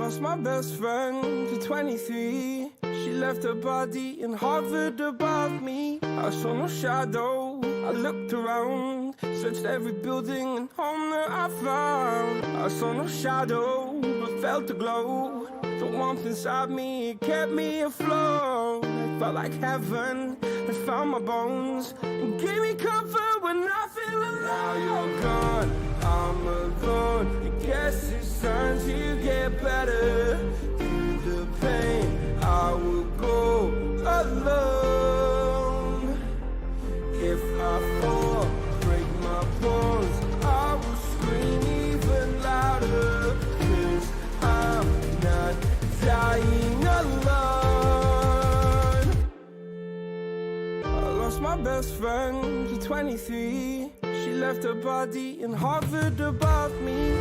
lost my best friend to 23. She left her body and hovered above me. I saw no shadow, I looked around, searched every building and home that I found. I saw no shadow, but felt the glow. The warmth inside me, it kept me afloat. It felt like heaven had found my bones and gave me comfort when I feel alone. Now you're gone, I'm alone. I guess it's time to get better. Through the pain, I will go alone. If I fall, break my bones, I will scream even louder. 'Cause I'm not dying alone. I lost my best friend to 23. She left her body and hovered above me.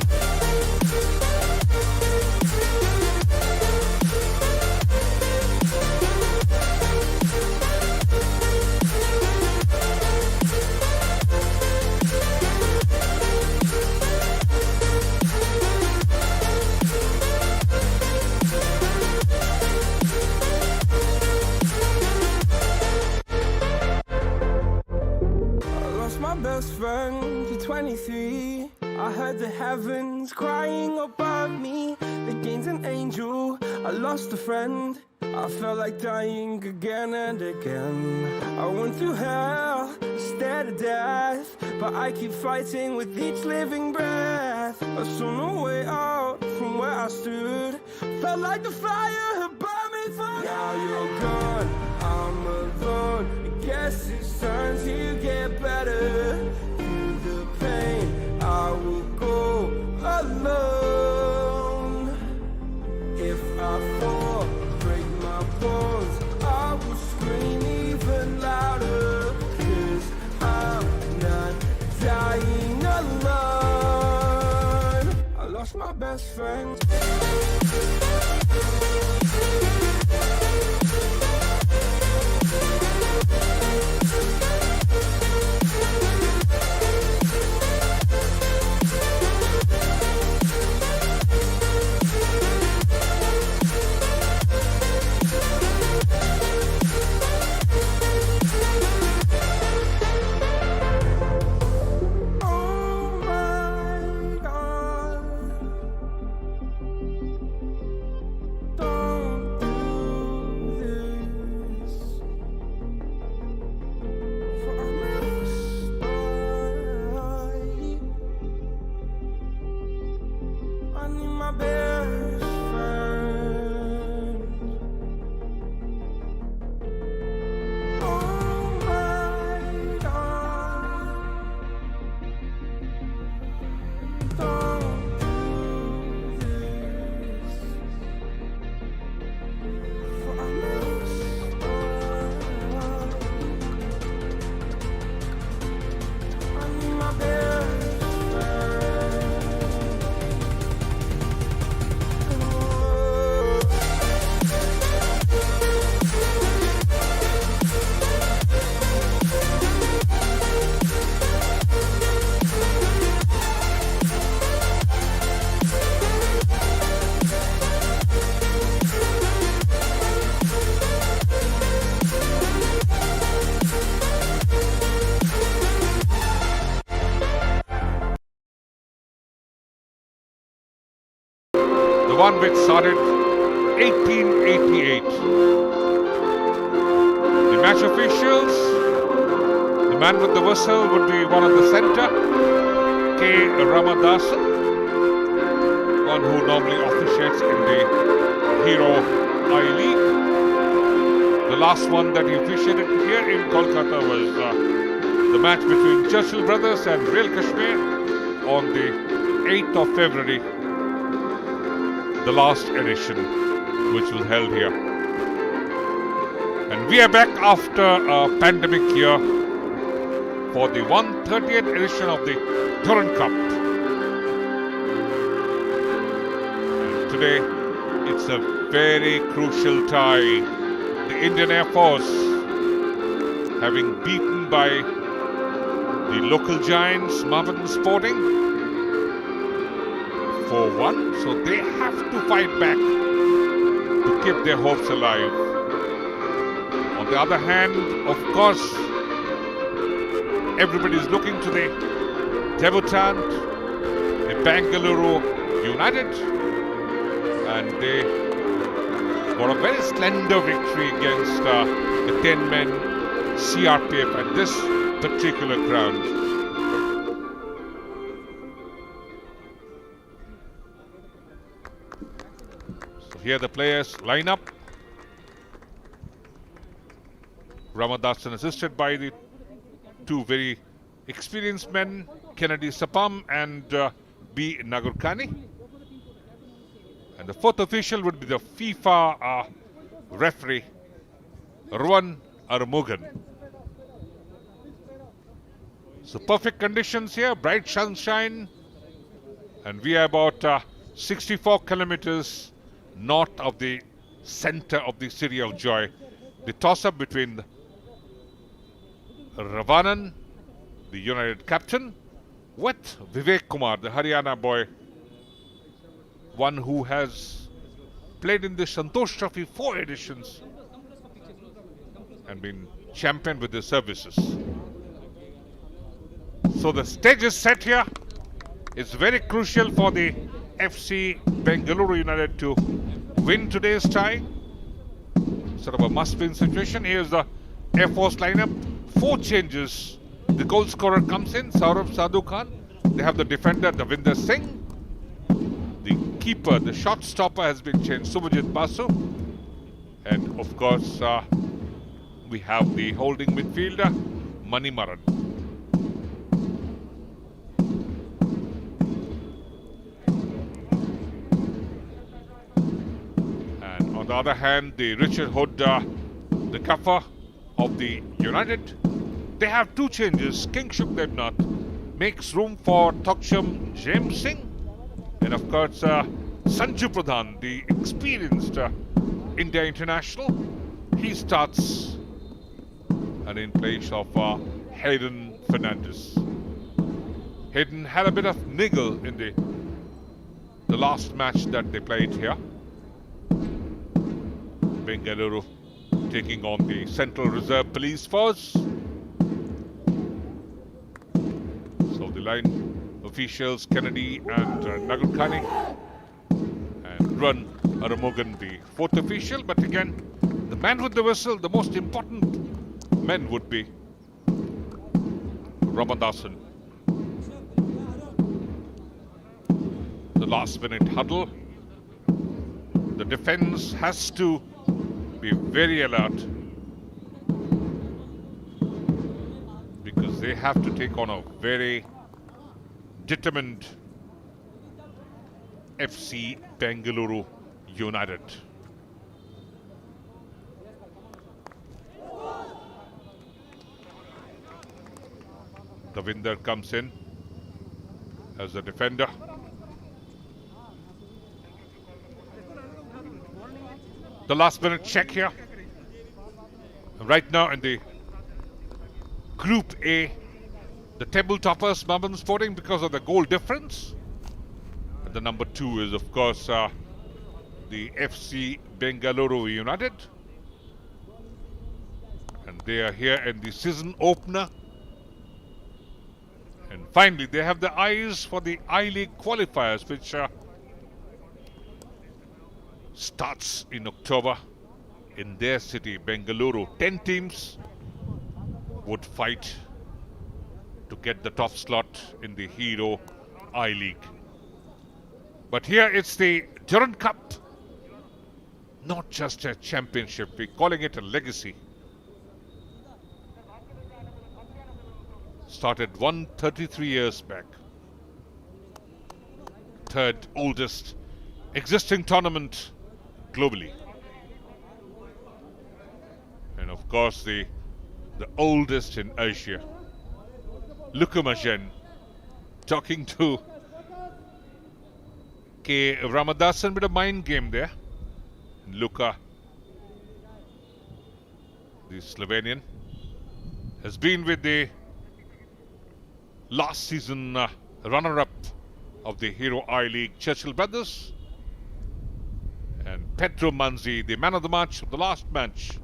Best friend to 23. I heard the heavens crying above me. The gained an angel, I lost a friend. I felt like dying again and again. I went through hell, stared at death, but I keep fighting with each living breath. I saw no way out from where I stood. Felt like the fire had burned me for. Now you're gone, I'm alone. I guess it's time to get better. Through the pain, I will go alone. If I fall, break my bones, I will scream even louder. 'Cause I'm not dying alone. I lost my best friend. The one which started 1888. The match officials, the man with the whistle would be one at the center, K. Ramadasan, one who normally officiates in the Hero I-League. The last one that he officiated here in Kolkata was the match between Churchill Brothers and Real Kashmir on the 8th of February. The last edition, which was held here. And we are back after a pandemic year for the 130th edition of the Durand Cup. And today, it's a very crucial tie. The Indian Air Force, having beaten by the local giants, Marvin Sporting, 4-1. So they have to fight back to keep their hopes alive. On the other hand, of course, everybody is looking to the debutant, the Bengaluru United, and they got a very slender victory against the 10-men CRPF at this particular ground. So here the players line up. Ramadasan assisted by the two very experienced men, Kennedy Sapam and B. Nagurkani. And the fourth official would be the FIFA referee, Ruan Arumugan. So perfect conditions here, bright sunshine, and we are about 64 kilometers north of the center of the city of Joy. The toss-up between Ravanan, the United captain, with Vivek Kumar, the Haryana boy, one who has played in the Santosh Trophy 4 editions and been champion with his services. So the stage is set here. It's very crucial for the FC Bengaluru United to win today's tie. Sort of a must-win situation. Here's the Air Force lineup. 4 changes. The goal scorer comes in, Saurabh Sadhu Khan. They have the defender, Davinder Singh. The keeper, the shot stopper has been changed, Subhajit Basu. And of course, we have the holding midfielder, Manimaran. And on the other hand, the Richard Hood, the gaffer of the United, they have 2 changes. Kingshuk Devnath makes room for Thoksham James Singh. And of course, Sanju Pradhan, the experienced India international, he starts and in place of Hayden Fernandez. Hayden had a bit of niggle in the last match that they played here. Bengaluru taking on the Central Reserve Police Force. So the line officials, Kennedy and Nagurkani, and Run Aramogan, the 4th official. But again, the man with the whistle, the most important men would be Ramadasan. The last minute huddle. The defense has to be very alert because they have to take on a very determined FC Bengaluru United. Davinder comes in as a defender. The last minute check here. Right now in the Group A, the table toppers, Melbourne Sporting, because of the goal difference. And the number 2 is, of course, the FC Bengaluru United. And they are here in the season opener. And finally, they have the eyes for the I-League qualifiers, which starts in October in their city, Bengaluru. 10 teams would fight to get the top slot in the Hero I-League. But here it's the Durand Cup, not just a championship, we're calling it a legacy. Started 133 years back. 3rd oldest existing tournament globally. And of course the oldest in Asia. Lukumajen talking to K. Ramadasan, bit of mind game there. Luka, the Slovenian, has been with the last season runner-up of the Hero I-League, Churchill Brothers. And Pedro Manzi, the man of the match of the last match.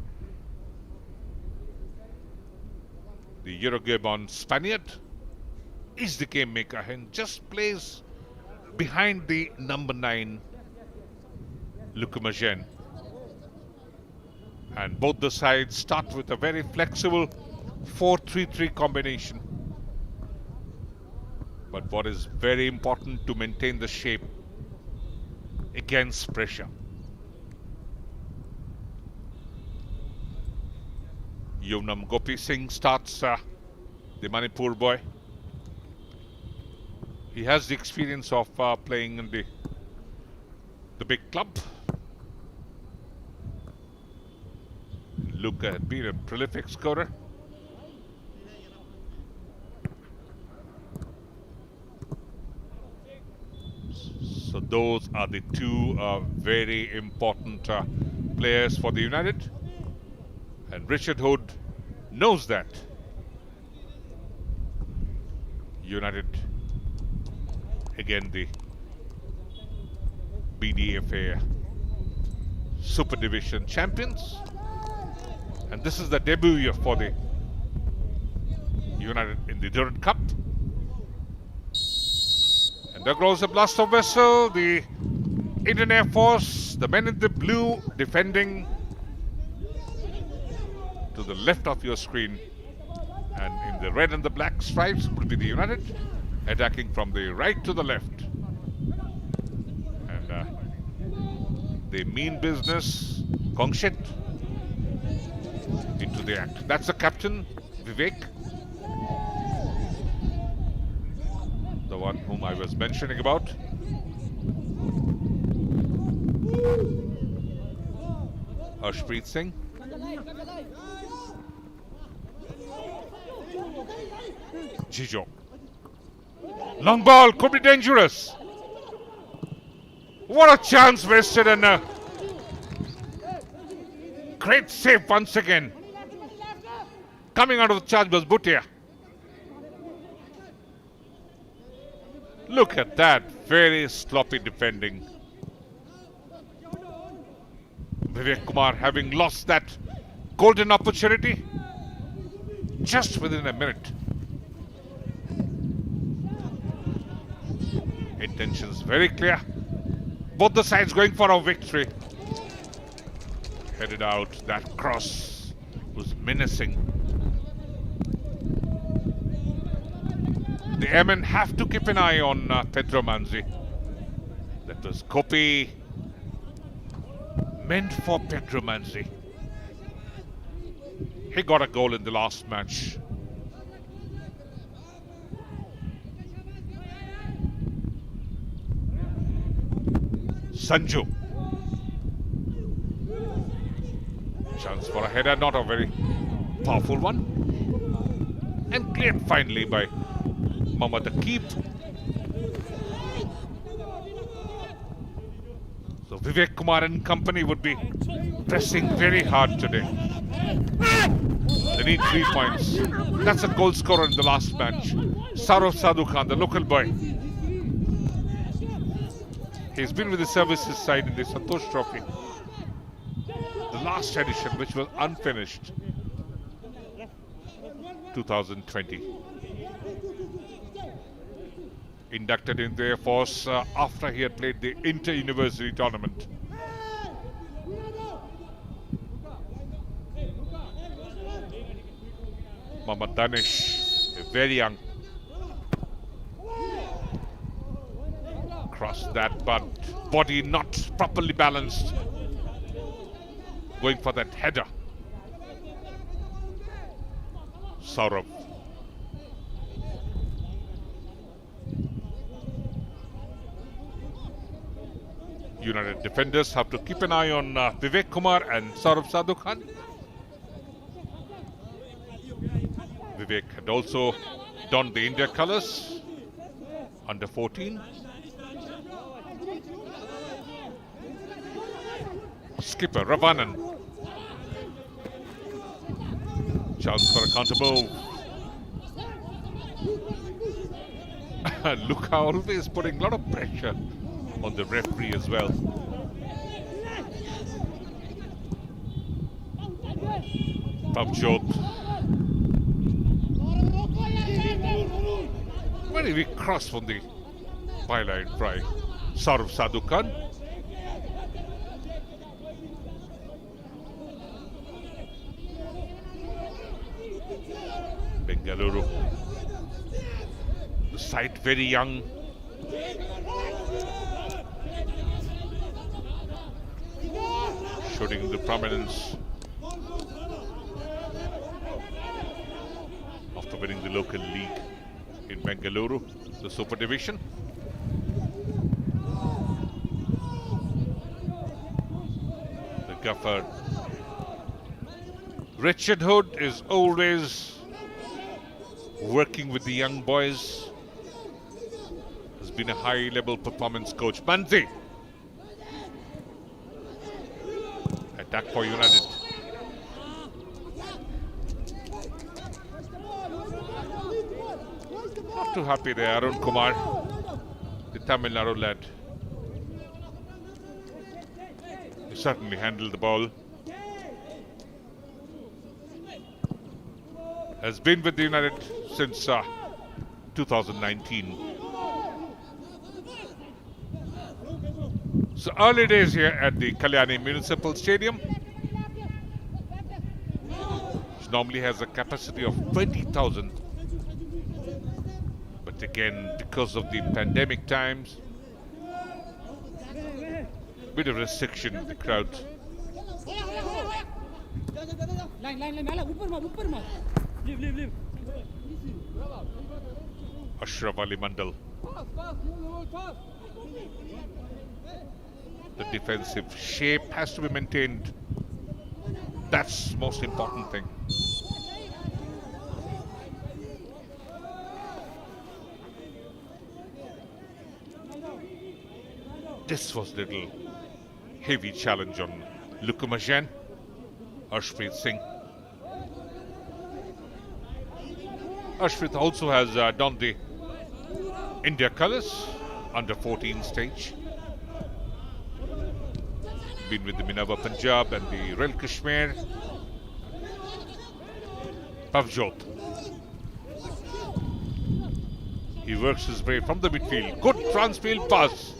The Uruguayan Spaniard is the game maker and just plays behind the number 9, Lukumajen. And both the sides start with a very flexible 4-3-3 combination. But what is very important to maintain the shape against pressure. Yunam Gopi Singh starts, the Manipur boy. He has the experience of playing in the big club. Luke had been a prolific scorer. So those are the two very important players for the United. And Richard Hood knows that. United, again, the BDFA Super Division champions. And this is the debut year for the United in the Durand Cup. And there goes a blast of whistle. The Indian Air Force, the men in the blue defending to the left of your screen, and in the red and the black stripes will be the United, attacking from the right to the left. And they mean business, Kongshet, into the act. That's the captain, Vivek, the one whom I was mentioning about. Harshpreet Singh. Jijo. Long ball, could be dangerous. What a chance wasted, and a great save once again. Coming out of the charge was Bhutia. Look at that, very sloppy defending. Vivek Kumar having lost that golden opportunity just within a minute. Intentions very clear. Both the sides going for a victory. Headed out, that cross was menacing. The airmen have to keep an eye on Pedro Manzi. That was Gopi, meant for Pedro Manzi. He got a goal in the last match. Sanju. Chance for a header, not a very powerful one. And cleared finally by Mohammad Akib. So Vivek Kumar and company would be pressing very hard today. They need 3 points. That's a goal scorer in the last match. Saurav Sadhu Khan, the local boy. He's been with the services side in the Santosh Trophy. The last edition, which was unfinished. 2020. Inducted in the Air Force after he had played the inter-university tournament. Mohammad Danish, very young. Crossed that, but body not properly balanced. Going for that header. Saurav. United defenders have to keep an eye on Vivek Kumar and Saurav Sadhu Khan. Vivek had also donned the India colours, under 14. Skipper Ravanan. Chance for a counter move. Luka always putting a lot of pressure on the referee as well. Pavjot. Very weak cross from the byline by Saurav Sadhukan. Bengaluru. The side very young. Showing the prominence after winning the local league in Bengaluru, the Super Division. The gaffer Richard Hood is always working with the young boys. Has been a high-level performance coach. Manzi. Attack for United. Not too happy there, Arun Kumar, the Tamil Nadu lad. He certainly handled the ball. Has been with the United since 2019. So early days here at the Kalyani Municipal Stadium, which normally has a capacity of 20,000. But again, because of the pandemic times, bit of restriction in the crowd. Ashraf Ali Mandal. The defensive shape has to be maintained. That's the most important thing. This was a little heavy challenge on Lukumajan, Arshpreet Singh. Arshpreet also has donned the India colours under 14 stage. Been with the Minerva Punjab and the Royal Kashmir. Pavjot. He works his way from the midfield. Good transfield pass.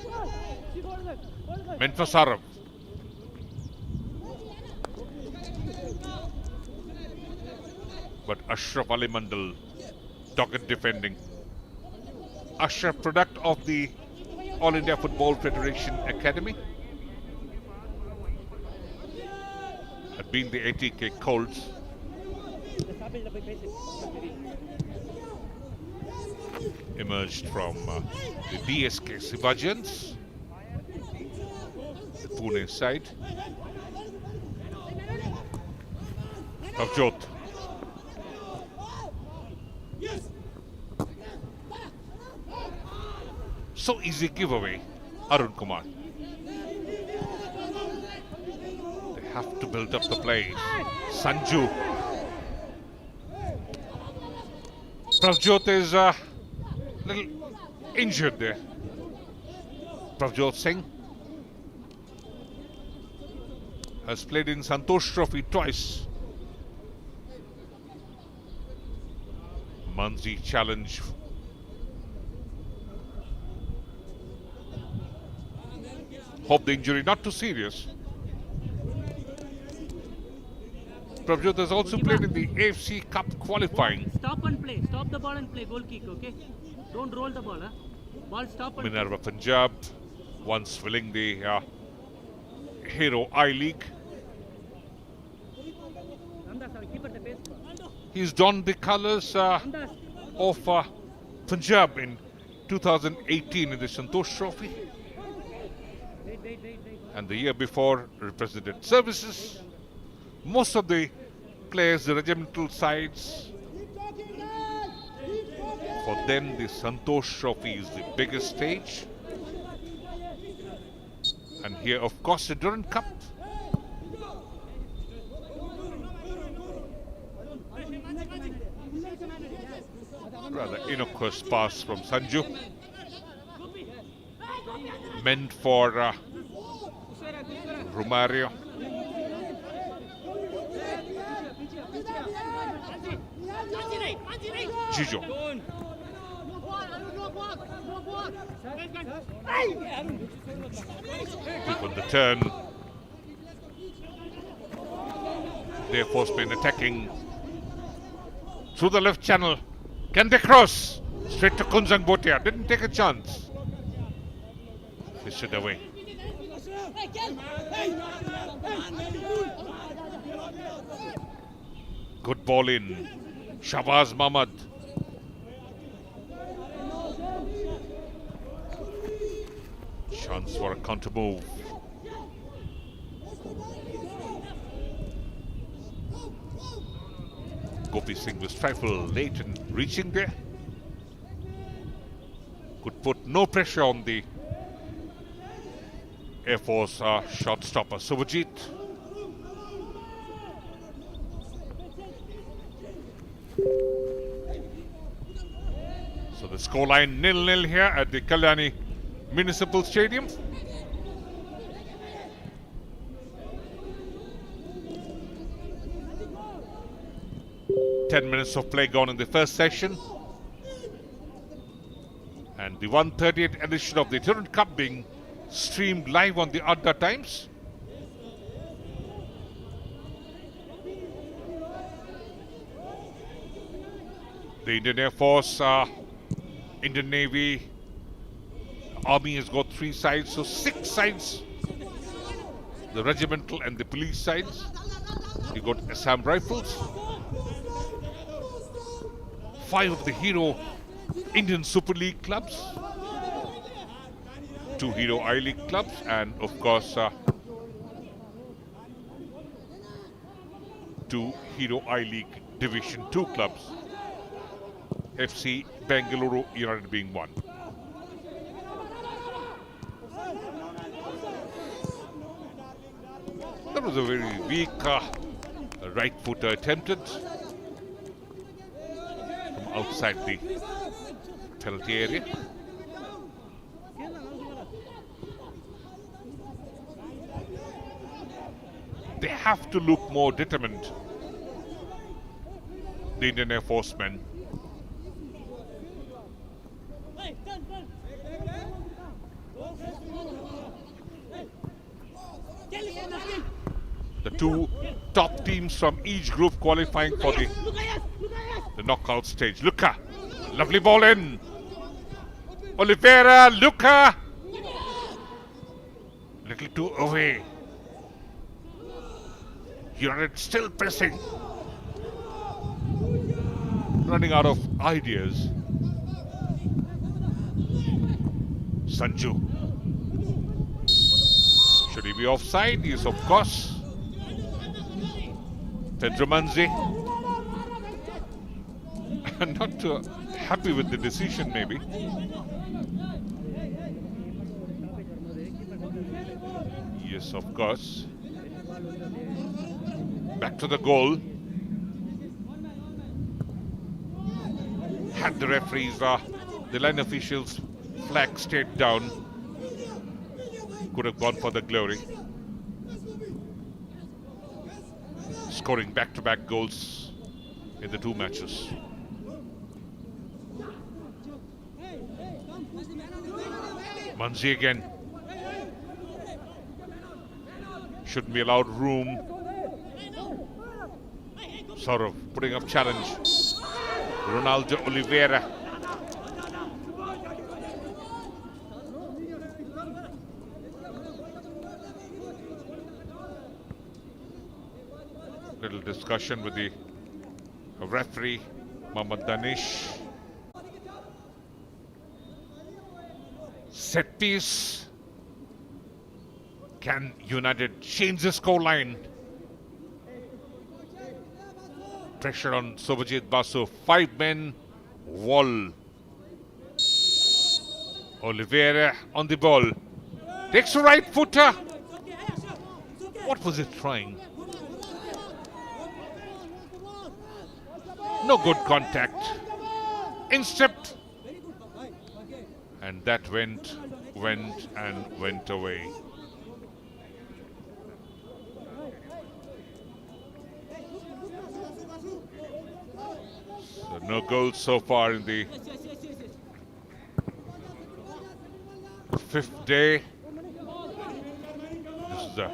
Meant for Saurav. But Ashraf Ali Mandal, dogged defending. Ashraf, product of the All India Football Federation Academy. Had been the ATK Colts. Emerged from the DSK Sivajans, the Pune side. Pavjot. So easy giveaway, Arun Kumar. They have to build up the play. Sanju. Pavjot is a little injured there. Pavjot Singh has played in Santosh Trophy twice. Manzi challenge. Hope the injury not too serious. Pavjot has also played in the AFC Cup qualifying. Stop and play. Stop the ball and play. Goal kick, okay? Don't roll the ball, huh? Ball stop and Minerva Punjab, once winning the Hero I-League. He's donned the colours of Punjab in 2018 in the Santosh Trophy. And the year before represented services. Most of the players, the regimental sides, for them the Santosh Trophy is the biggest stage. And here of course the Durand Cup. Rather innocuous pass from Sanju. Meant for Romario. Jijo. Took on the turn. Their forcemen attacking through the left channel. Can they cross? Straight to Kunjang Bhotia. Didn't take a chance. Fished it away. Good ball in. Shahbaz Mahmud. Chance for a counter move. Gopi Singh was trifle late in reaching there. Could put no pressure on the Air Force shot stopper Subhajit. So the scoreline 0-0 here at the Kalyani Municipal Stadium. Minutes of play gone in the first session. And the 138th edition of the Durand Cup being streamed live on the Adda Times. The Indian Air Force, Indian Navy, Army has got 3 sides, so 6 sides. The regimental and the police sides. You got Assam Rifles. 5 of the Hero Indian Super League clubs. 2 Hero I-League clubs, and of course 2 Hero I-League Division 2 clubs. FC Bengaluru United being one. That was a very weak right footer attempted from outside the penalty area. They have to look more determined, the Indian Air Force men. The 2 top teams from each group qualifying for the knockout stage. Luca, lovely ball in. Oliveira, Luca, little too away. United still pressing, running out of ideas. Sanju, should he be offside? Yes, of course. Pedro Manzi, not too happy with the decision, maybe. Yes, of course. Back to the goal. Had the referees, the line officials, flag stayed down, could have gone for the glory. Scoring back-to-back goals in the 2 matches. Manzi again. Shouldn't be allowed room. Saurav putting up challenge. Ronaldo Oliveira. Little discussion with the referee, Mohammad Danish. Set piece. Can United change the scoreline? Pressure on Subhajit Basu. 5 men. Wall. Oliveira on the ball. Takes the right footer. What was it trying? No good contact. instepped. And that went away. So no goals so far in the fifth day. This is a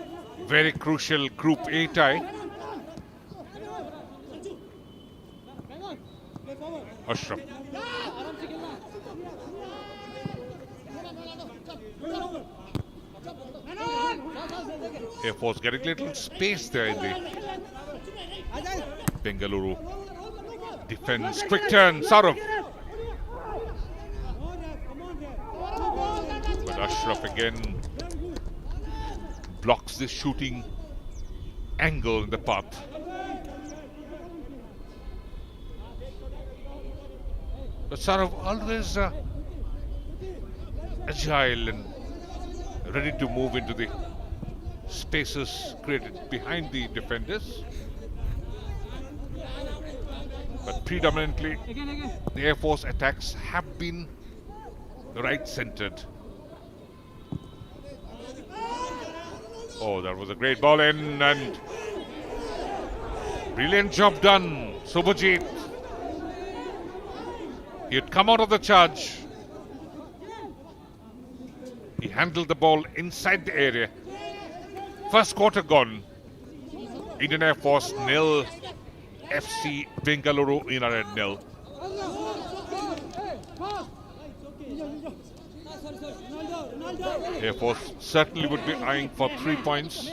very crucial Group A tie. Ashraf. Air Force getting little space there in the Bengaluru defense. Quick turn, Saurav. But Ashraf again blocks this shooting angle in the path. But Saurav always agile and ready to move into the spaces created behind the defenders. But predominantly, the Air Force attacks have been right-centered. Oh, that was a great ball in, and brilliant job done, Subhajit. He had come out of the charge. He handled the ball inside the area. First quarter gone. Indian Air Force 0, FC Bengaluru United 0. Air Force certainly would be eyeing for 3 points.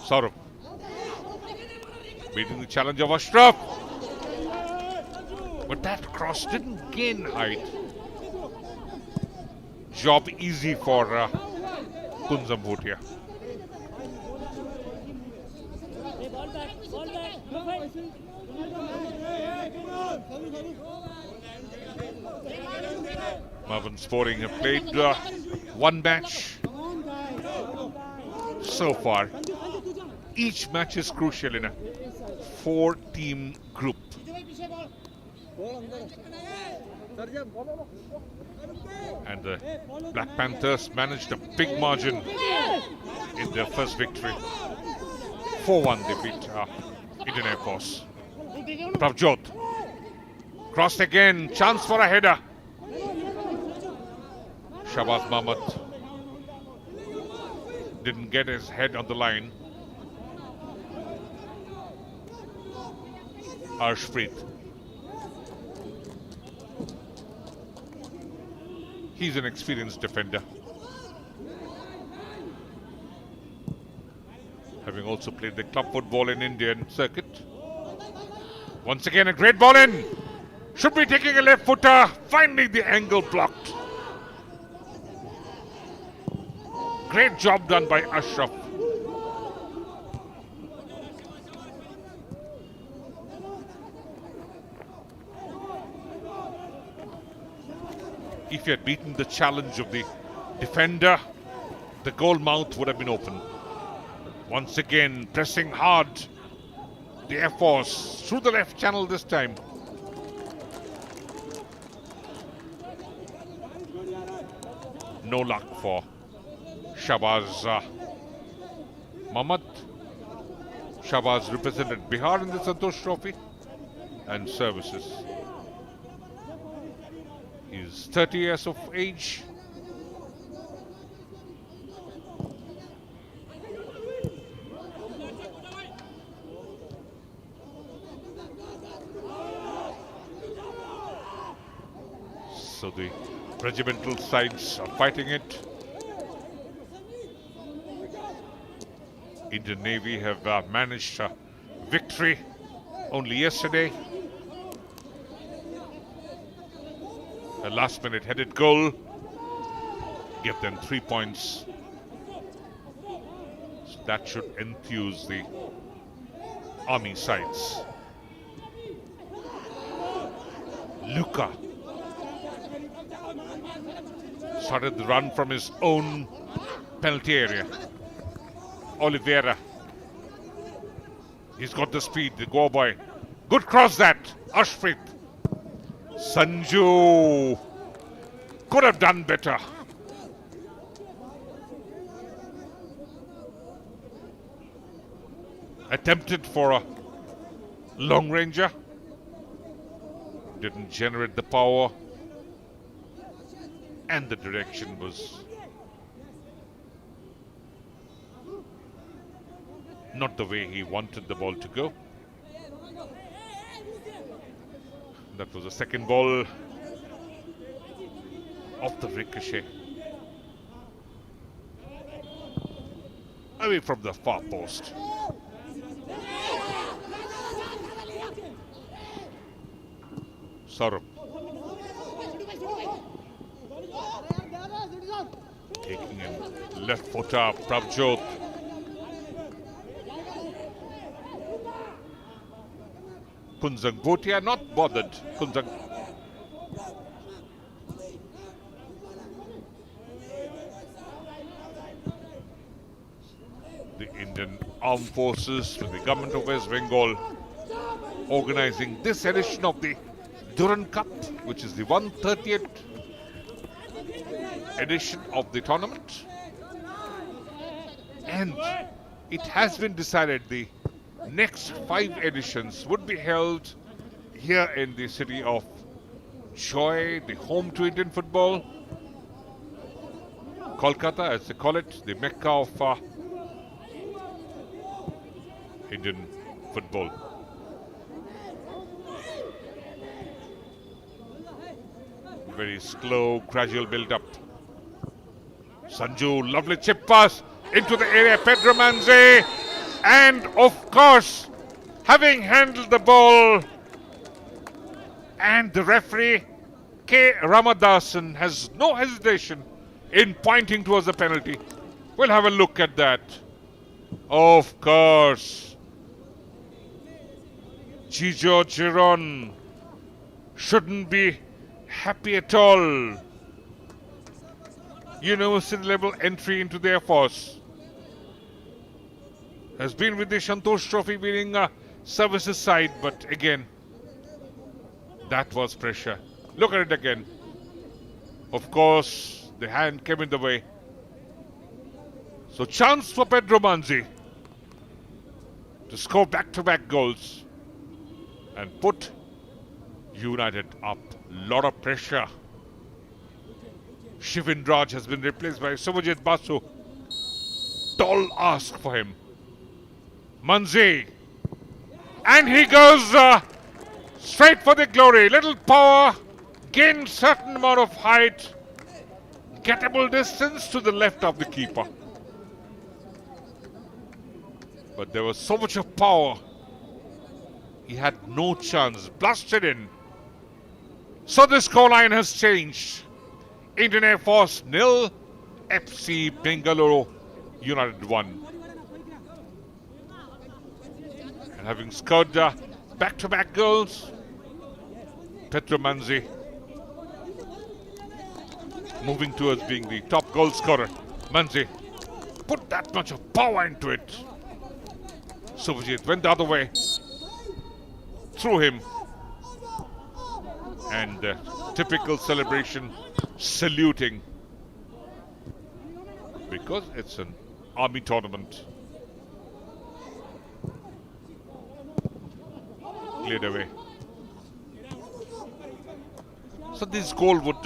Saurav meeting the challenge of Ashraf. But that cross didn't gain height. Job easy for Kunzam Bhutia. Marvin Sporting have played one match so far. Each match is crucial in a 4-team group. And the Black Panthers managed a big margin in their first victory. 4-1 they beat Indian Air Force. Pravjot crossed again, chance for a header. Shabaz Mahmood didn't get his head on the line. Arshpreet. He's an experienced defender, having also played the club football in Indian circuit. Once again, a great ball in. Should be taking a left footer. Finally, the angle blocked. Great job done by Ashraf. If he had beaten the challenge of the defender, the goal mouth would have been open. Once again, pressing hard. The Air Force through the left channel this time. No luck for Shabaz Mahmood. Shabaz represented Bihar in the Santosh Trophy and services. He's 30 years of age. So the regimental sides are fighting it. Indian Navy have managed a victory only yesterday. A last-minute headed goal give them 3 points. So that should enthuse the Army sides. Luca started the run from his own penalty area. Oliveira. He's got the speed, the go boy. Good cross that. Ashpreet. Sanju could have done better. Attempted for a long ranger. Didn't generate the power. And the direction was not the way he wanted the ball to go. That was the second ball off the ricochet. Away from the far post. Saurabh. Taking in left footer, Prabjot. Kunzang Bhutia not bothered. Kunzang. The Indian Armed Forces with the government of West Bengal organizing this edition of the Durand Cup, which is the 130th edition of the tournament. And it has been decided the next 5 editions would be held here in the city of Joy, the home to Indian football. Kolkata, as they call it, the Mecca of Indian football. Very slow, gradual build-up. Sanju, lovely chip pass into the area. Pedro Manze, and of course, having handled the ball, and the referee K. Ramadasan has no hesitation in pointing towards the penalty. We'll have a look at that. Of course, Jijo Giron shouldn't be happy at all. University level entry into the Air Force. Has been with the Santosh Trophy winning services side, but again, that was pressure. Look at it again. Of course, the hand came in the way. So chance for Pedro Manzi to score back-to-back goals and put United up. Lot of pressure. Shivin Raj has been replaced by Subhajit Basu. Tall ask for him. Manzi. And he goes straight for the glory. Little power. Gain certain amount of height. Gettable distance to the left of the keeper. But there was so much of power. He had no chance. Blasted in. So the scoreline has changed. Indian Air Force 0, FC Bengaluru United 1. And having scored back-to-back goals, Pedro Manzi moving towards being the top goal scorer. Manzi put that much of power into it. Subhajit went the other way, threw him. And typical celebration, saluting, because it's an army tournament. Cleared away. So this goal would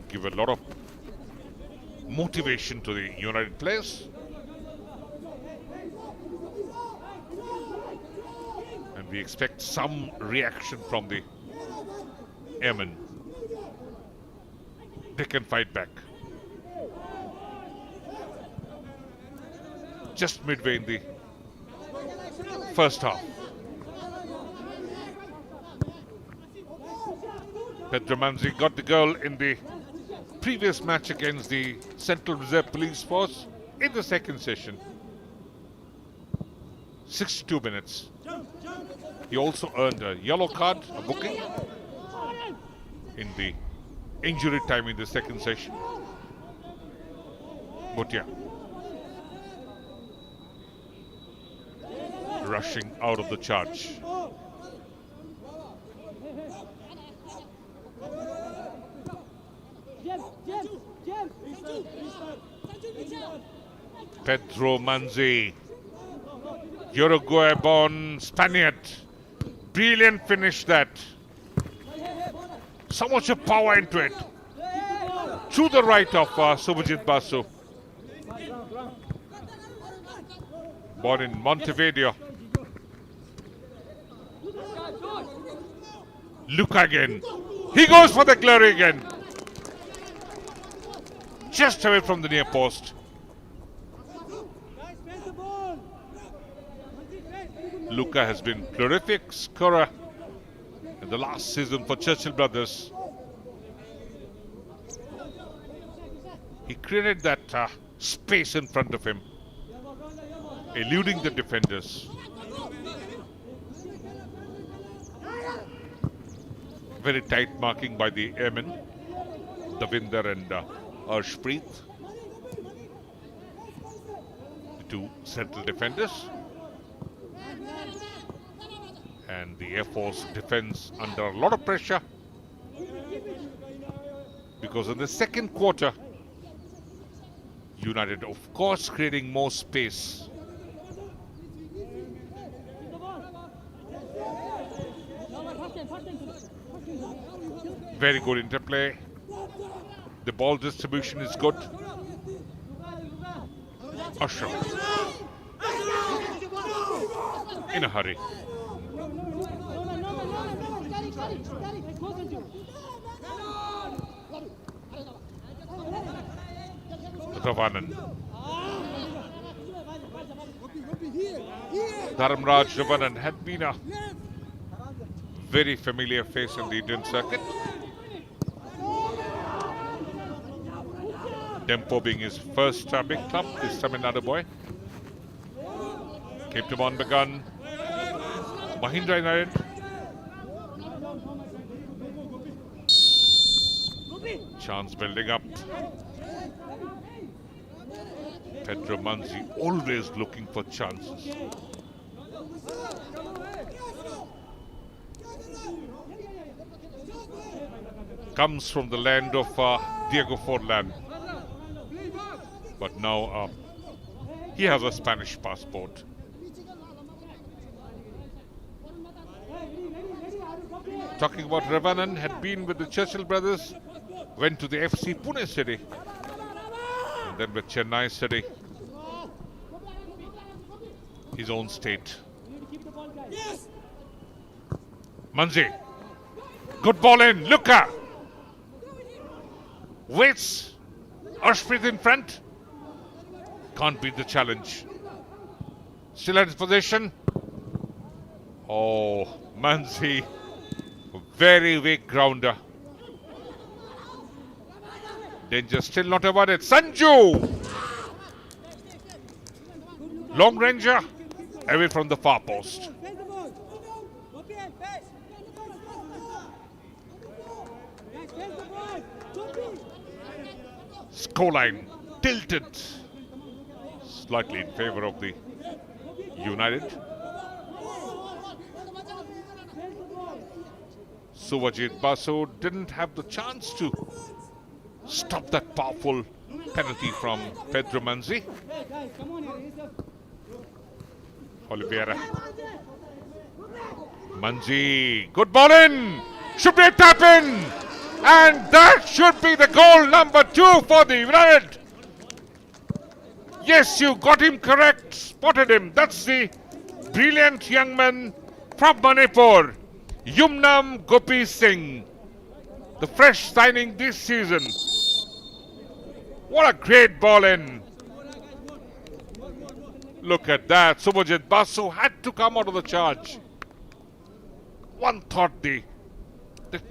give a lot of motivation to the United players. We expect some reaction from the airmen. They can fight back. Just midway in the first half. Pedro Manzi got the goal in the previous match against the Central Reserve Police Force in the second session. 62 minutes. He also earned a yellow card, a booking, in the injury time in the second session. Bhutia. rushing out of the charge. Pedro Manzi, Uruguay-born Spaniard. Brilliant finish that. So much of power into it. To the right of Subhajit Basu. Born in Montevideo. Luka again. He goes for the glory again. Just away from the near post. Luka has been prolific scorer in the last season for Churchill Brothers. He created that space in front of him, eluding the defenders. Very tight marking by the airmen, Davinder and Arshpreet, the two central defenders. And the Air Force defends under a lot of pressure, because in the second quarter, United, of course, creating more space. Very good interplay. The ball distribution is good. Ashraf in a hurry. Ravanan. Dharamraj Ravanan had been a very familiar face in the Indian circuit. Dempo being his first big club, this Tamil Nadu boy. Came to Monbegun. Mahindra United. Chance building up. Pedro Manzi always looking for chances. Comes from the land of Diego Forlan. But now he has a Spanish passport. Talking about Ravanan, had been with the Churchill Brothers, went to the FC Pune City, and then with Chennai City, his own state. Manzi, good ball in, Luka, waits, Arshpreet in front, can't beat the challenge. Still at his position. Oh, Manzi, very weak grounder. Danger still not avoided. Sanju! Long ranger, away from the far post. Scoreline tilted slightly in favor of the United. Subhajit Basu didn't have the chance to stop that powerful penalty from Pedro Manzi. Oliveira. Manzi, good ball in! Should be a tap in! And that should be the goal number 2 for the United. Yes, you got him correct, spotted him. That's the brilliant young man from Manipur, Yumnam Gopi Singh, the fresh signing this season. What a great ball in. Look at that. Subhajit Basu had to come out of the charge. One thought the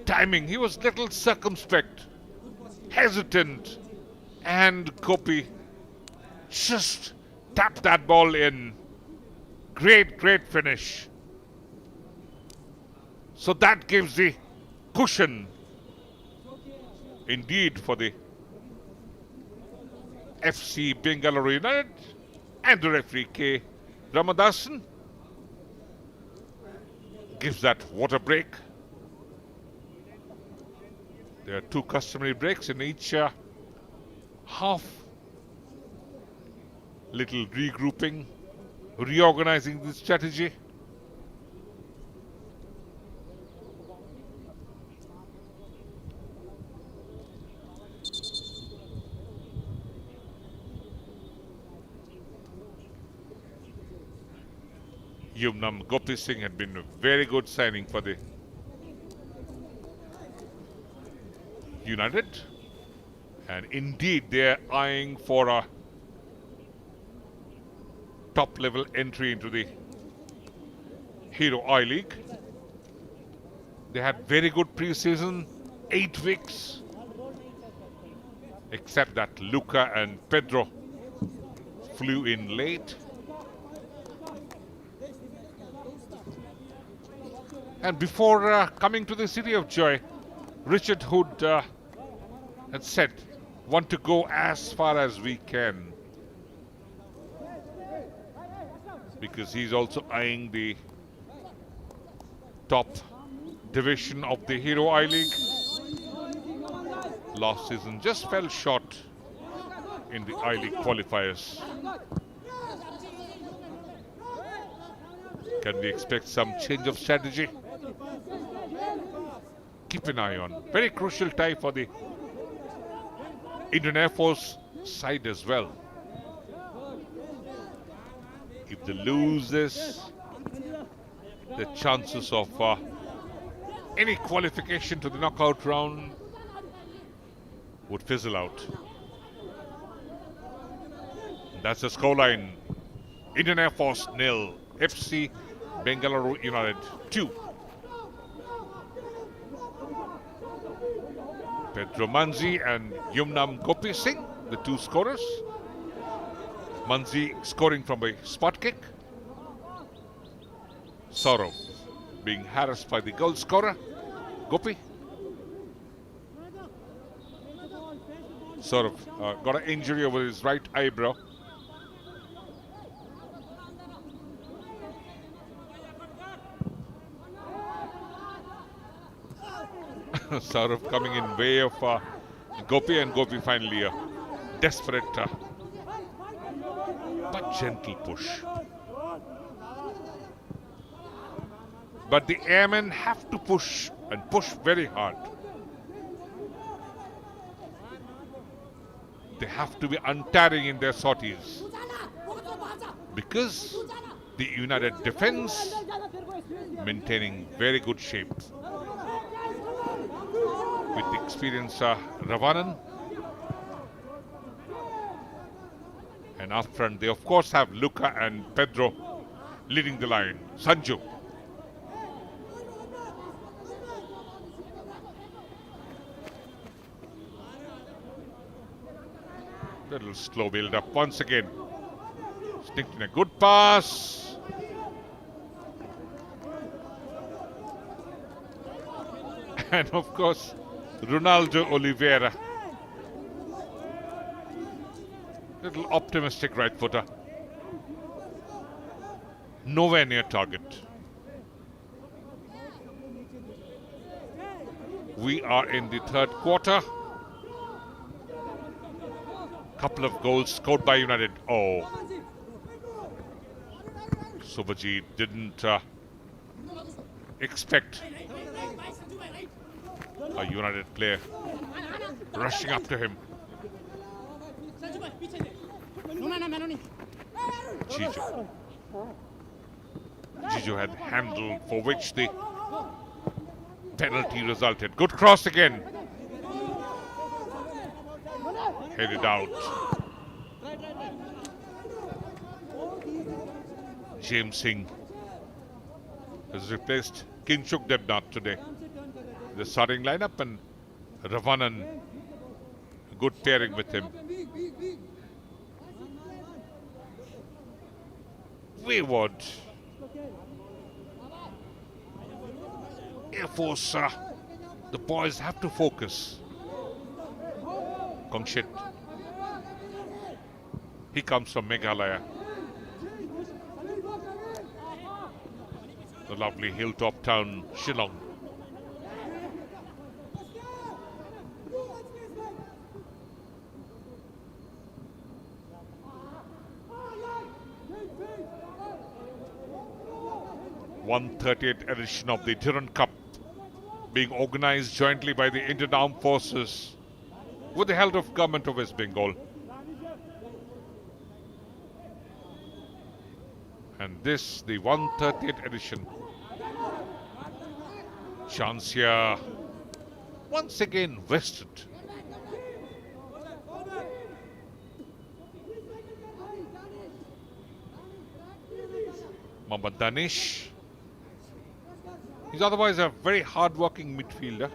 timing. He was little circumspect, hesitant, and Gopi just tapped that ball in. Great finish. So that gives the cushion indeed for the FC Bengaluru United and the referee K. Ramadasan. gives that water break. There are 2 customary breaks in each half. Little regrouping, reorganizing the strategy. Yumnam Gopi Singh had been a very good signing for the United, and indeed they're eyeing for a top level entry into the Hero I-League. They had very good pre-season, 8 weeks, except that Luca and Pedro flew in late. And before coming to the City of Joy, Richard Hood had said, want to go as far as we can. Because he's also eyeing the top division of the Hero I-League. Last season just fell short in the I-League qualifiers. Can we expect some change of strategy? Keep an eye on. Very crucial tie for the Indian Air Force side as well. If they lose this, the chances of any qualification to the knockout round would fizzle out. That's the scoreline. Indian Air Force 0, FC Bengaluru United 2. Pedro Manzi and Yumnam Gopi Singh, the 2 scorers. Manzi scoring from a spot kick. Saurav being harassed by the goal scorer, Gopi. Saurav got an injury over his right eyebrow. Saurav coming in way of Gopi, and Gopi finally a desperate but gentle push. But the airmen have to push, and push very hard. They have to be untiring in their sorties, because the United defense maintaining very good shape. With the experience Ravanan. And up front they of course have Luca and Pedro leading the line. Sanju. Little slow build up once again. Sneaked in a good pass. And of course, Ronaldo Oliveira. Little optimistic right footer. Nowhere near target. We are in the 3rd quarter. Couple of goals scored by United. Oh. Subhajit didn't expect a United player rushing up to him. Jijo had handled, for which the penalty resulted. Good cross again. Headed out. James Singh has replaced Kinshuk Debnath today. The starting lineup, and Ravanan, a good pairing with him. Wayward. Air Force, the boys have to focus. Kongshit. He comes from Meghalaya. lovely hilltop town, Shillong. th edition of the Durand Cup being organized jointly by the Indian Armed Forces with the help of Government of West Bengal. And this, the 130th edition. Chance here once again wasted. Mohammad Danish. He's otherwise a very hard-working midfielder.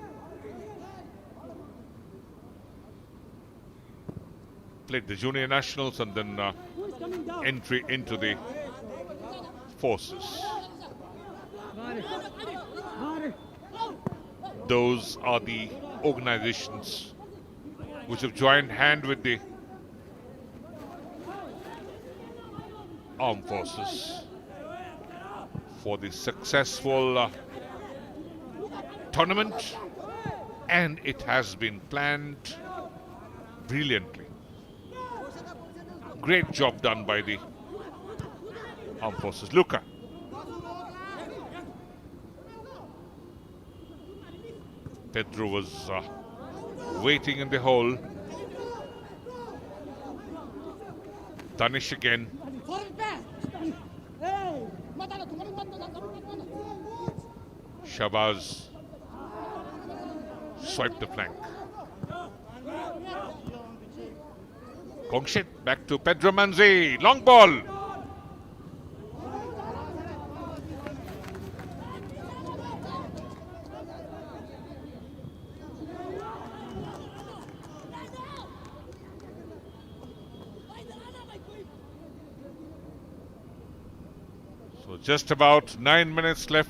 Played the junior nationals and then entry into the forces. Those are the organizations which have joined hand with the armed forces for the successful tournament, and it has been planned brilliantly. Great job done by the armed forces. Luca. Pedro was waiting in the hole. Danish again. Shabazz swiped the flank. Kongshit back to Pedro Manzi. Long ball. So just about 9 minutes left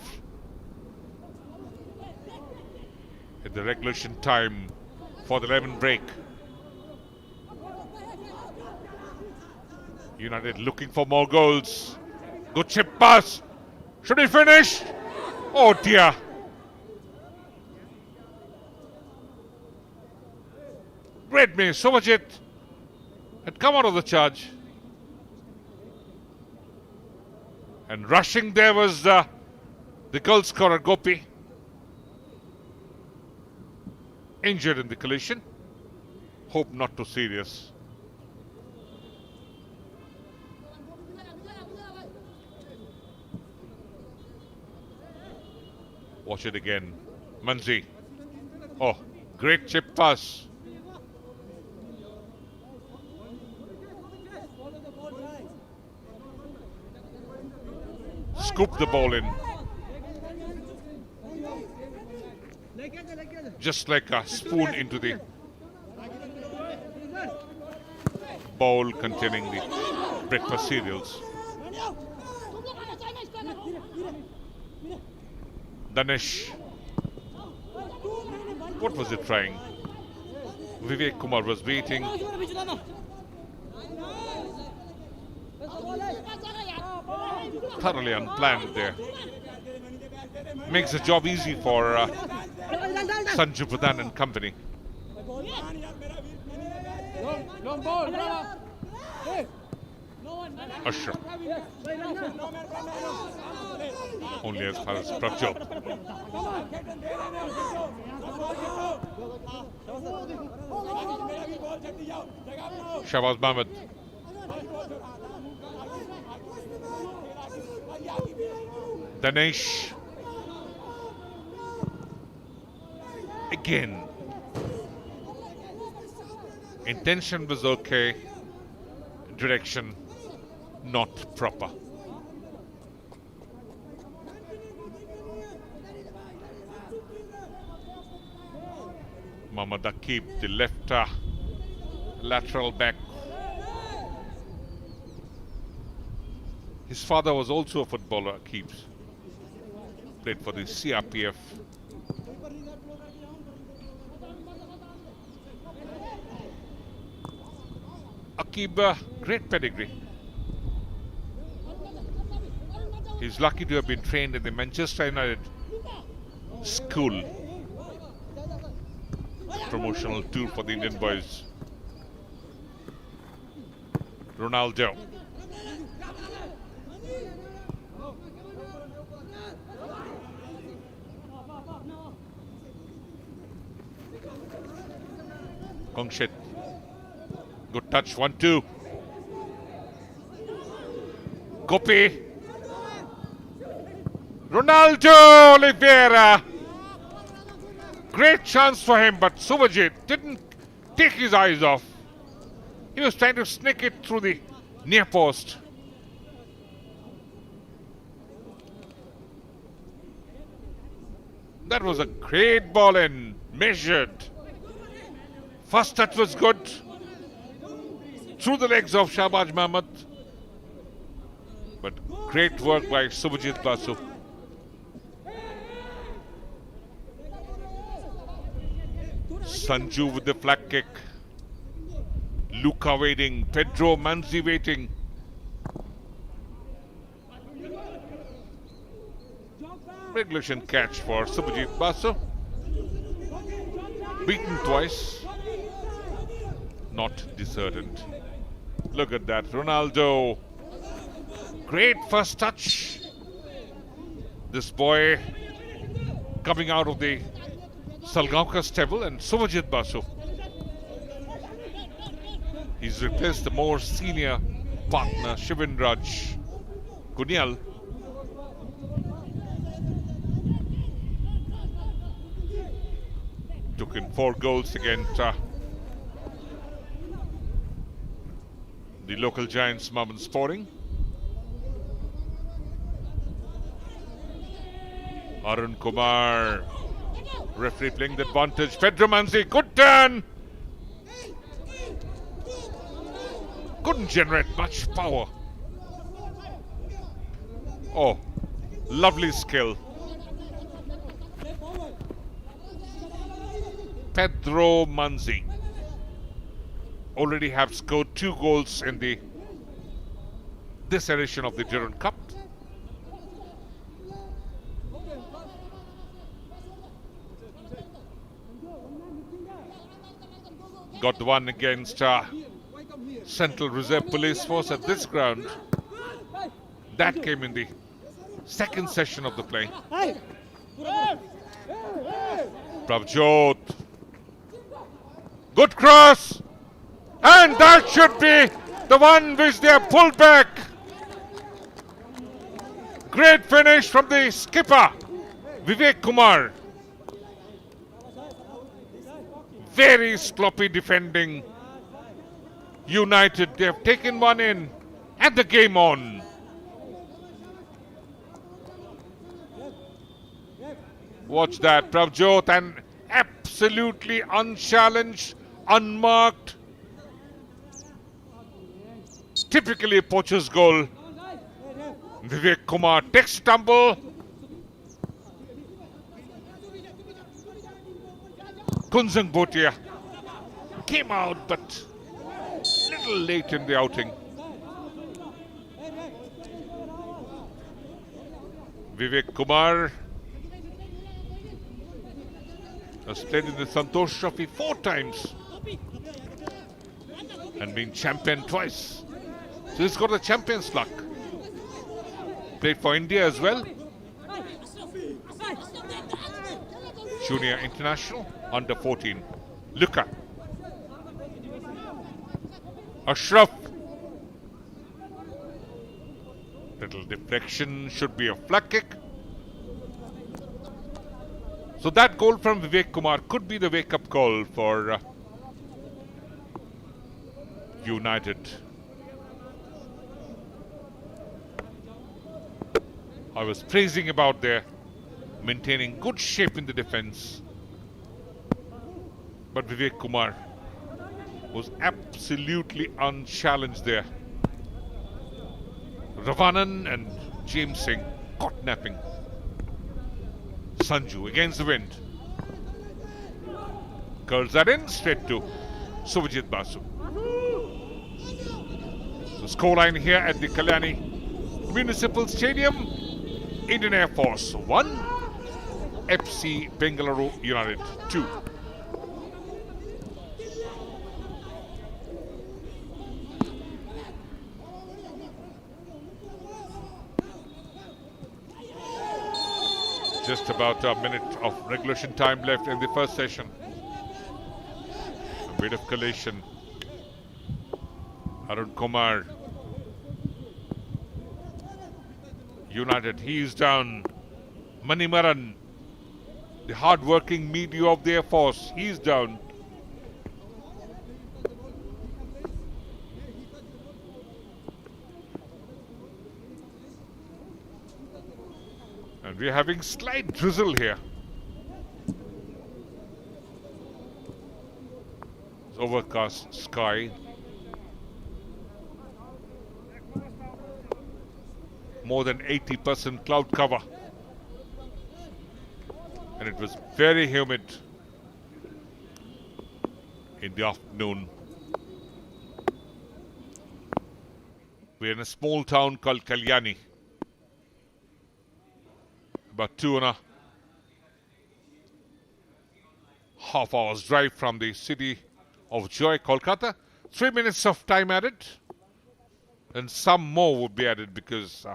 in the regulation time for the 11 break. United looking for more goals. Good chip pass. Should he finish? Oh dear. Great miss. Sovajit had come out of the charge. And rushing there was the goal scorer Gopi. Injured in the collision. Hope not too serious. Watch it again. Manzi. Oh, great chip pass. Scoop the ball in. Just like a spoon into the bowl containing the breakfast cereals. Danish. What was it trying? Vivek Kumar was waiting. Thoroughly unplanned there. Makes the job easy for Sanju Pradhan and company. Ashram. Only as far as Prabjot. Shahbaz Mahmud. Danish. Again. Intention was okay. Direction not proper. Mohammad Aqib, the left lateral back. His father was also a footballer, Aqib. Played for the CRPF. Aqib, great pedigree. He's lucky to have been trained in the Manchester United school. Promotional tour for the Indian boys. Ronaldo. Kongshit. Good touch, 1-2. Gopi. Ronaldo Oliveira. Great chance for him, but Subhajit didn't take his eyes off. He was trying to sneak it through the near post. That was a great ball in, measured. First touch was good. Through the legs of Shahbaz Mahmud. But great work by Subhajit Basu. Sanju with the flag kick. Luca waiting. Pedro Manzi waiting. Regulation catch for Subhajit Basu. Beaten twice. Not disheartened. Look at that. Ronaldo. Great first touch. This boy coming out of the Salgaonkar stable, and Subhajit Basu. He's replaced the more senior partner Shivinraj Kunyal. Took in 4 goals against the local giants Maman Sporting. Arun Kumar. Referee playing the advantage. Pedro Manzi, good turn. Couldn't generate much power. Oh, lovely skill. Pedro Manzi already have scored 2 goals in this edition of the Durand Cup. Got the one against Central Reserve Police Force at this ground. That came in the second session of the play. Pravjot. Good cross. And that should be the one which they have pulled back. Great finish from the skipper, Vivek Kumar. Very sloppy defending. United, they have taken one in and the game on. Watch that, Pravjot, and absolutely unchallenged, unmarked. Typically a poacher's goal. Vivek Kumar takes tumble. Kunzang Bhotia came out, but a little late in the outing. Vivek Kumar has played in the Santosh Trophy 4 times and been champion twice. So he's got a champion's luck. Played for India as well. Junior International, under 14. Luka. Ashraf. Little deflection, should be a flag kick. So that goal from Vivek Kumar could be the wake-up call for United. I was praising about their maintaining good shape in the defense. But Vivek Kumar was absolutely unchallenged there. Ravanan and James Singh caught napping. Sanju against the wind. Curls that in straight to Subhajit Basu. The scoreline here at the Kalyani Municipal Stadium, Indian Air Force 1, FC Bengaluru United 2. Just about a minute of regulation time left in the first session. A bit of collision. Arun Kumar. United, he is down. Manimaran, the hard-working meteor of the Air Force, he is down. And we're having slight drizzle here. It's overcast sky. More than 80% cloud cover. And it was very humid in the afternoon. We're in a small town called Kalyani. About 2.5 hours drive from the city of Joy, Kolkata. 3 minutes of time added. And some more would be added because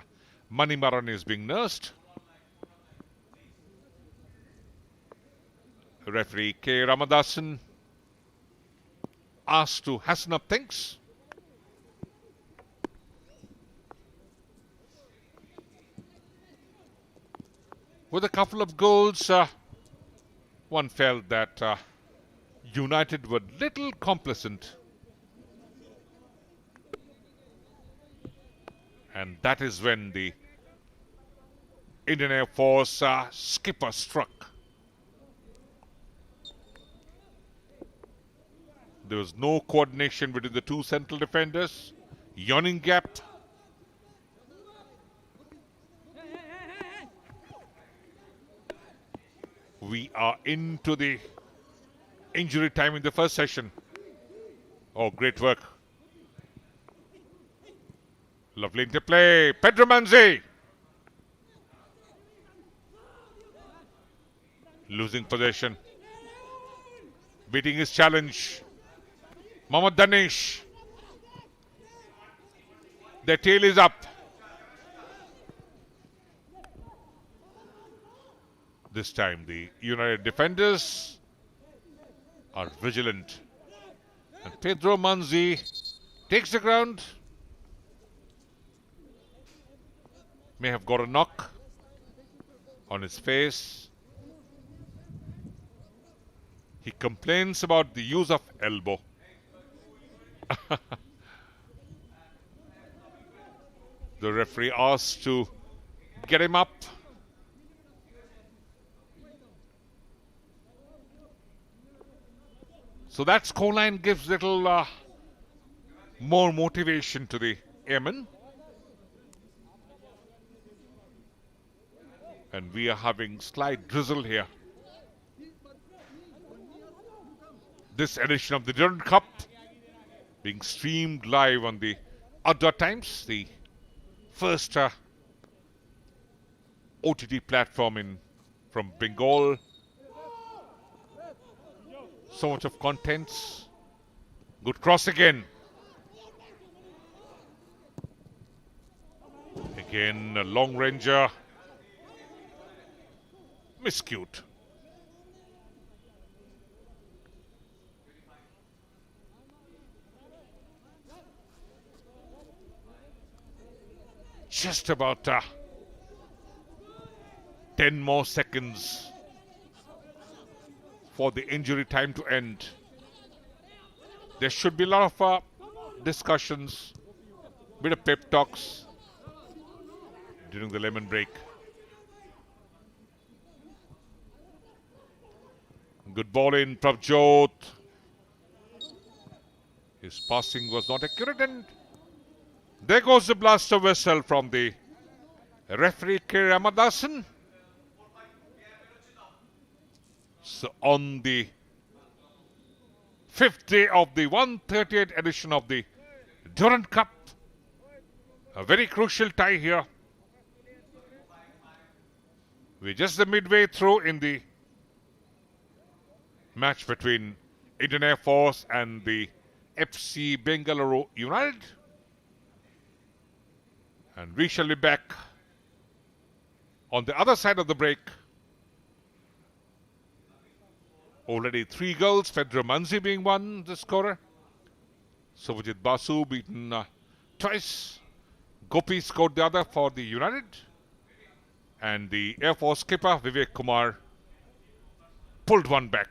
Manimaran is being nursed. Referee K. Ramadasan asked to hasten up things. With a couple of goals, one felt that United were little complacent. And that is when the Indian Air Force skipper struck. There was no coordination between the two central defenders. Yawning gap. We are into the injury time in the first session. Oh, great work. Lovely interplay. Pedro Manzi. Losing possession. Beating his challenge. Mohammad Danish. Their tail is up. This time the United defenders are vigilant. And Pedro Manzi takes the ground. May have got a knock on his face. He complains about the use of elbow. The referee asks to get him up. So that scoreline gives little more motivation to the airmen. And we are having slight drizzle here. This edition of the Durand Cup being streamed live on the Adda Times, the first OTT platform from Bengal. So much of contents. Good cross again. Again, a long ranger. Miscued. Just about 10 more seconds for the injury time to end. There should be a lot of discussions, bit of pep talks during the lemon break. Good ball in Prabjot. His passing was not accurate, and there goes the blaster whistle from the referee K. Ramadasan. So on the 5th day of the 138th edition of the Durand Cup, a very crucial tie here. We're just the midway through in the match between Indian Air Force and the FC Bengaluru United. And we shall be back on the other side of the break. Already 3 goals, Fedra Manzi being one, the scorer. Suvajit Basu beaten twice. Gopi scored the other for the United. And the Air Force skipper, Vivek Kumar, pulled one back.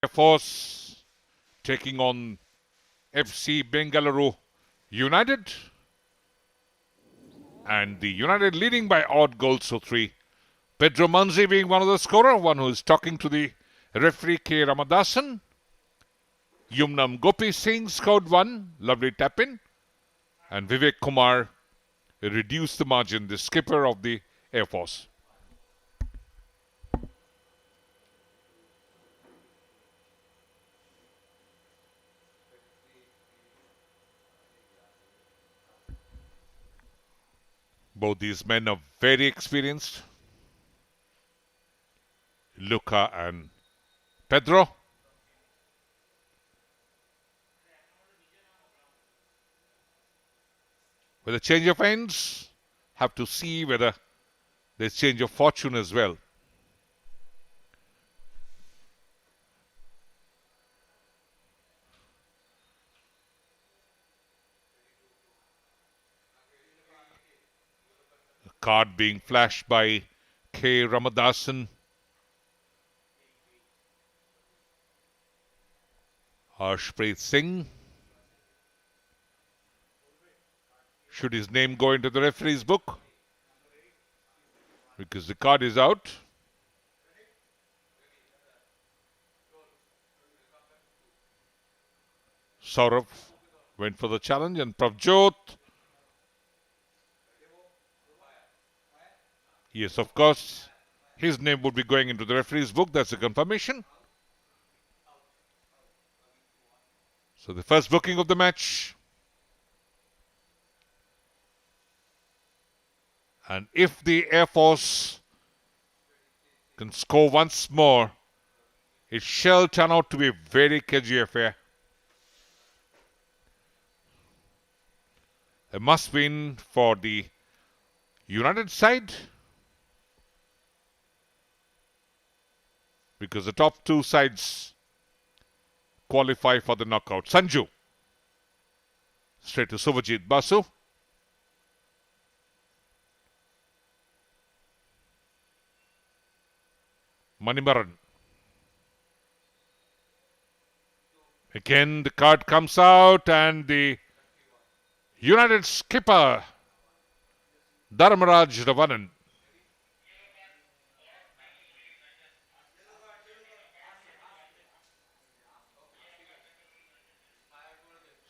Air Force taking on FC Bengaluru United. And the United leading by odd goals to 3. Pedro Manzi being one of the scorer, one who is talking to the referee K. Ramadasan. Yumnam Gopi Singh scored 1, lovely tap in. And Vivek Kumar reduced the margin, the skipper of the Air Force. Both these men are very experienced. Luca and Pedro. With a change of ends, have to see whether there's change of fortune as well. A card being flashed by K. Ramadasan. Harshpreet Singh. Should his name go into the referee's book? Because the card is out. Saurav went for the challenge and Pravjot. Yes, of course. His name would be going into the referee's book. That's a confirmation. So the first booking of the match. And if the Air Force can score once more, it shall turn out to be a very cagey affair. A must win for the United side, because the top two sides qualify for the knockout. Sanju. Straight to Subhajit Basu. Manimaran. Again the card comes out and the United skipper Dharmaraj Ravanan.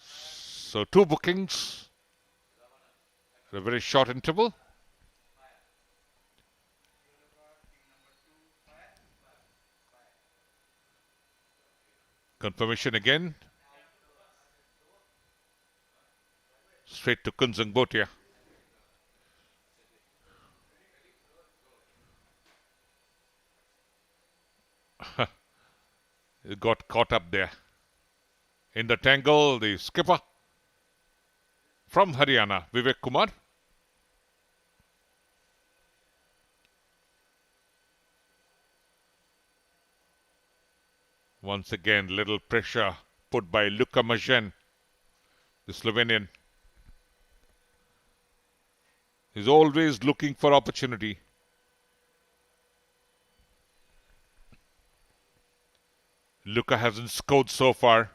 So 2 bookings at a very short interval. Confirmation again. Straight to Kunzang Bhotia. It got caught up there. In the tangle, the skipper from Haryana, Vivek Kumar. Once again, little pressure put by Luka Majen, the Slovenian. He's always looking for opportunity. Luka hasn't scored so far.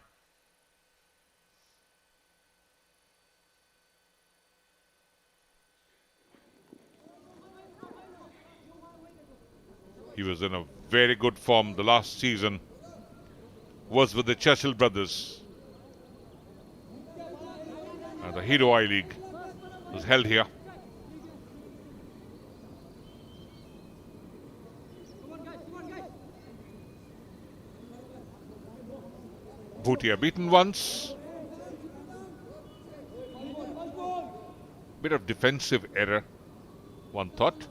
He was in a very good form the last season. Was with the Churchill brothers. And the Hero I League was held here. Bhutia beaten once. Bit of defensive error, one thought.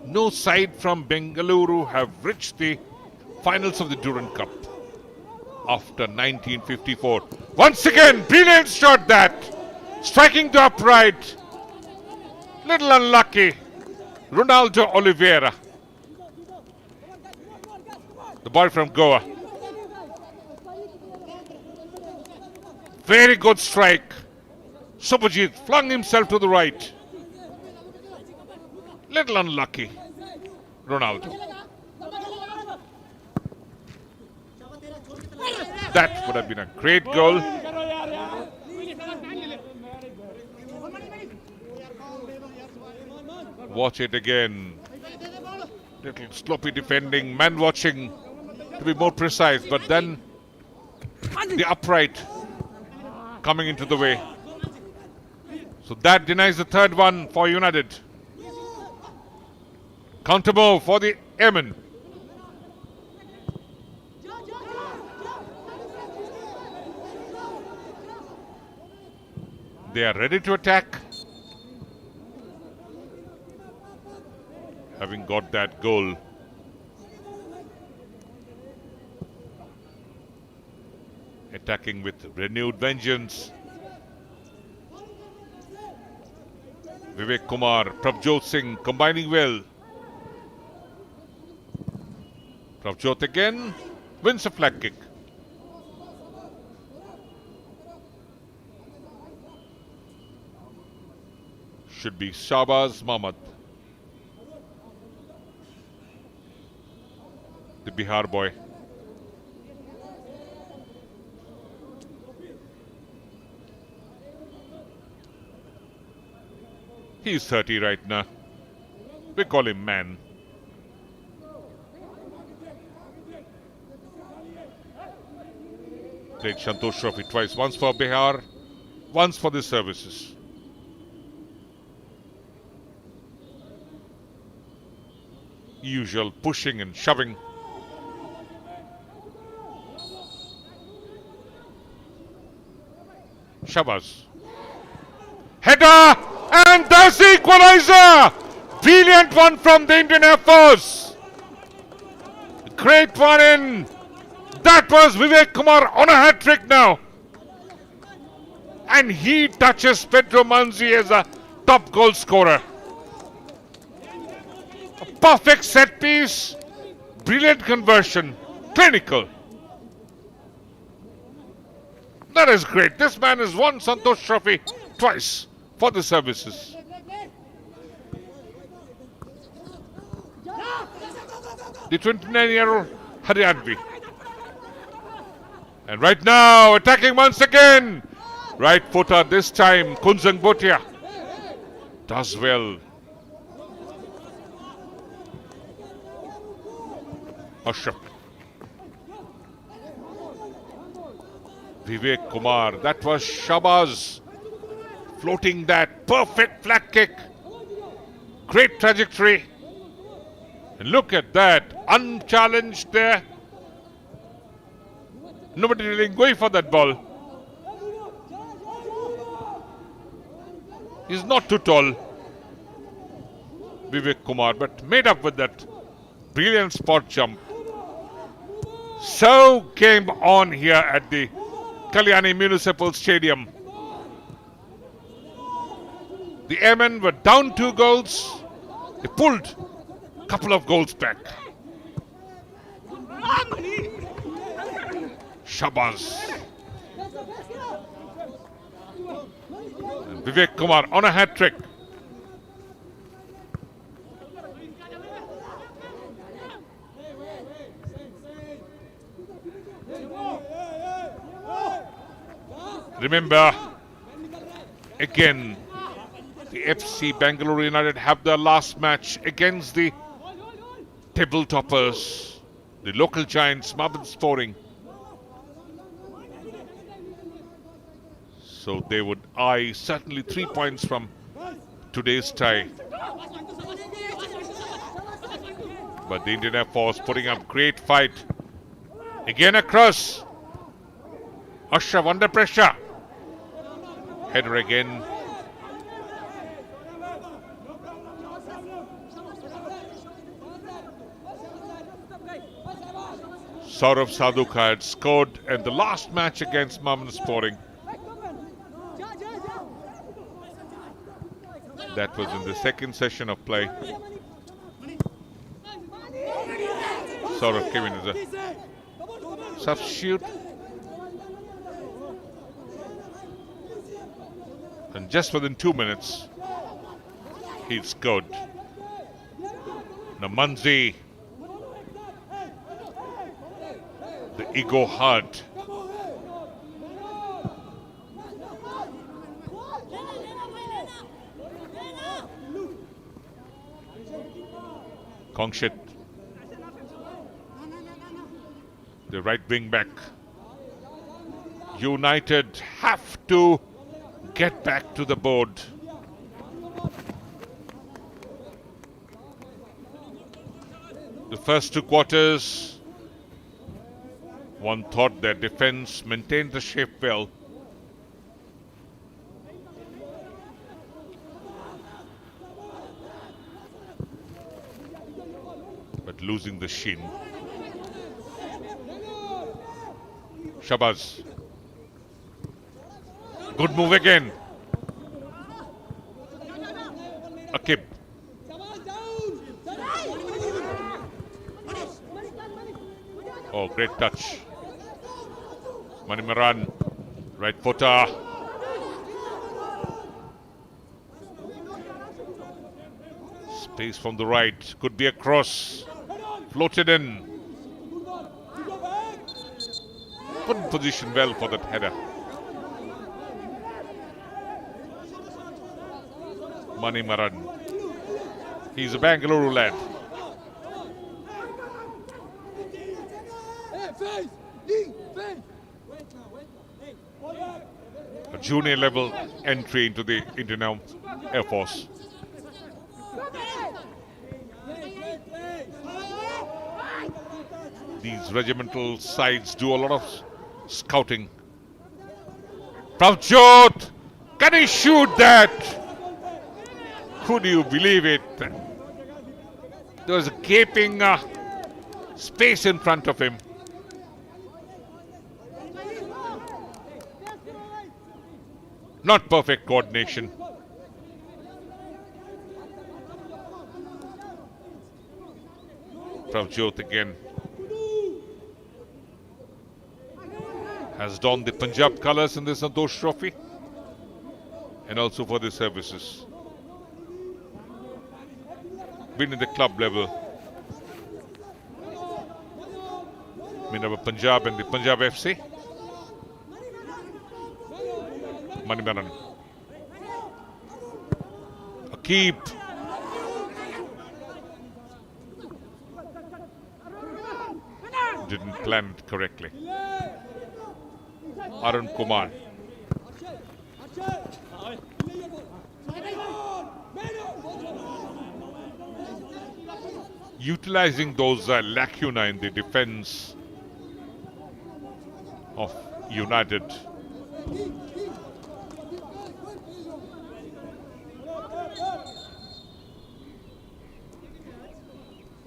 No side from Bengaluru have reached the finals of the Durand Cup after 1954. Once again, brilliant shot that. Striking the upright. Little unlucky. Ronaldo Oliveira. The boy from Goa. Very good strike. Subhajit flung himself to the right. Little unlucky. Ronaldo. That would have been a great goal. Watch it again. Little sloppy defending, man watching to be more precise, but then the upright coming into the way. So that denies the third one for United. Counter move for the Airmen. They are ready to attack. Having got that goal. Attacking with renewed vengeance. Vivek Kumar, Prabjot Singh combining well. Prabjot again wins a flag kick. Should be Shahbaz Mahmud, the Bihar boy. He's 30 right now. We call him man. Played Santosh Trophy twice, once for Bihar, once for the services. Usual pushing and shoving. Shahbaz. Header! And that's the equalizer! Brilliant one from the Indian Air Force. Great one in. That was Vivek Kumar on a hat-trick now. And he touches Pedro Manzi as a top goal scorer. A perfect set piece. Brilliant conversion. Clinical. That is great. This man has won Santosh Trophy twice for the services. The 29-year-old Haryanvi. And right now, attacking once again. Right footer this time, Kunzang Bhotia. Does well. Ashraf. Vivek Kumar. That was Shahbaz. Floating that perfect flag kick. Great trajectory. And look at that. Unchallenged there. Nobody really going for that ball. He's not too tall, Vivek Kumar, but made up with that brilliant spot jump. So game on here at the Kalyani Municipal Stadium. The Airmen were down 2 goals. They pulled a couple of goals back. Shahbaz. And Vivek Kumar on a hat-trick. Remember, again, the FC Bengaluru United have their last match against the table toppers, the local giants, Marble Sporting. So they would eye certainly 3 points from today's tie. But the Indian Air Force putting up great fight. Again across. Ashraf under pressure. Header again. Saurav Sadhuka had scored in the last match against Marble Sporting. That was in the second session of play. Saurav came in as a substitute. And just within 2 minutes, he scored. Namanzi, the ego heart. Kongshit, the right wing back. United have to get back to the board. The first 2 quarters, one thought their defense maintained the shape well. But losing the sheen. Shabazz. Good move again. Akib. Oh, great touch. Manimaran, right footer. Space from the right. Could be a cross. Floated in. Couldn't position well for that header. Manimaran. He's a Bengaluru lad. A junior level entry into the Indian Air Force. These regimental sides do a lot of scouting. Pravjot! Can he shoot that? Could you believe it? There was a gaping space in front of him. Not perfect coordination. Pravjot again has donned the Punjab colours in the Santosh Trophy and also for the services. Been in the club level. Minerva Punjab and the Punjab FC. Manimaran. Akib. Didn't plan it correctly. Arun Kumar. Utilizing those lacuna in the defense of United.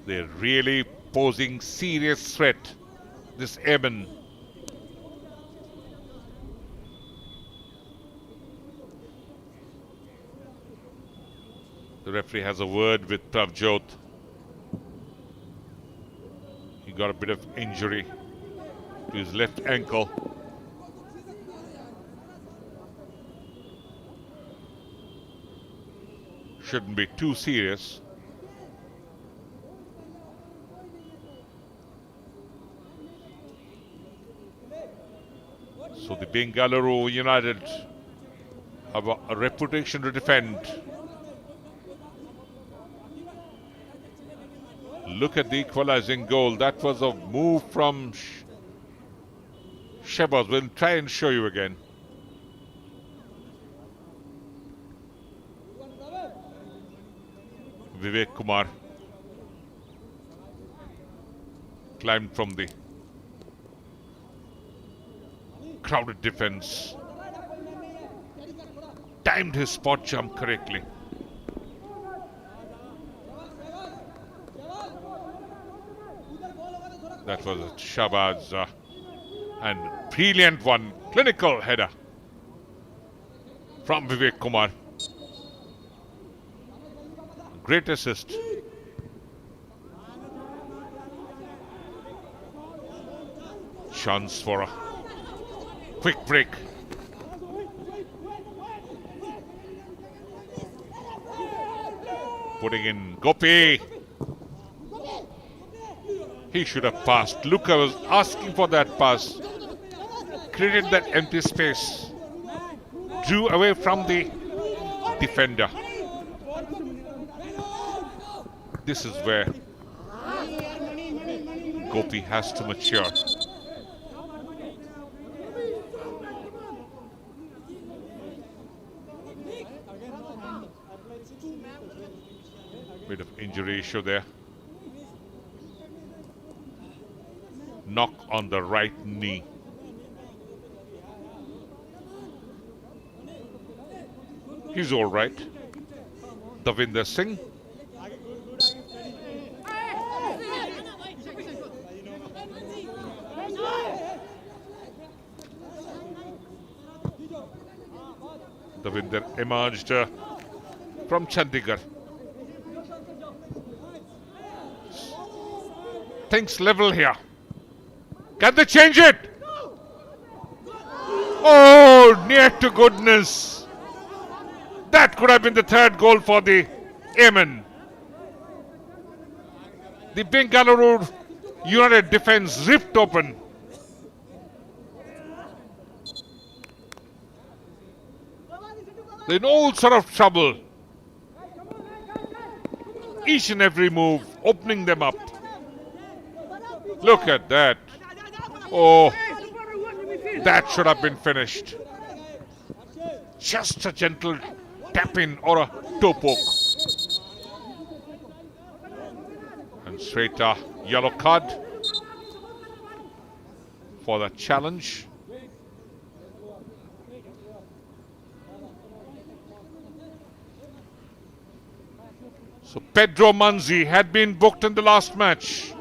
They're really posing serious threat, this airman. The referee has a word with Pravjot. He got a bit of injury to his left ankle. Shouldn't be too serious. So the Bengaluru United have a reputation to defend. Look at the equalizing goal. That was a move from Shabazz. We'll try and show you again. Vivek Kumar climbed from the crowded defense. Timed his spot jump correctly. That was a Shabazz and brilliant one. Clinical header from Vivek Kumar. Great assist. Chance for a quick break. Putting in Gopi. He should have passed. Luka was asking for that pass. Created that empty space. Drew away from the defender. This is where Gopi has to mature. Bit of injury issue there. Knock on the right knee. He's all right. Davinder Singh. Davinder emerged from Chandigarh. Things level here. Can they change it? Oh, near to goodness. That could have been the third goal for the Amen. The Bengaluru United defense ripped open. They're in all sort of trouble. Each and every move opening them up. Look at that. Oh, that should have been finished. Just a gentle tap in or a toe poke. And straight a yellow card for the challenge. So Pedro Manzi had been booked in the last match.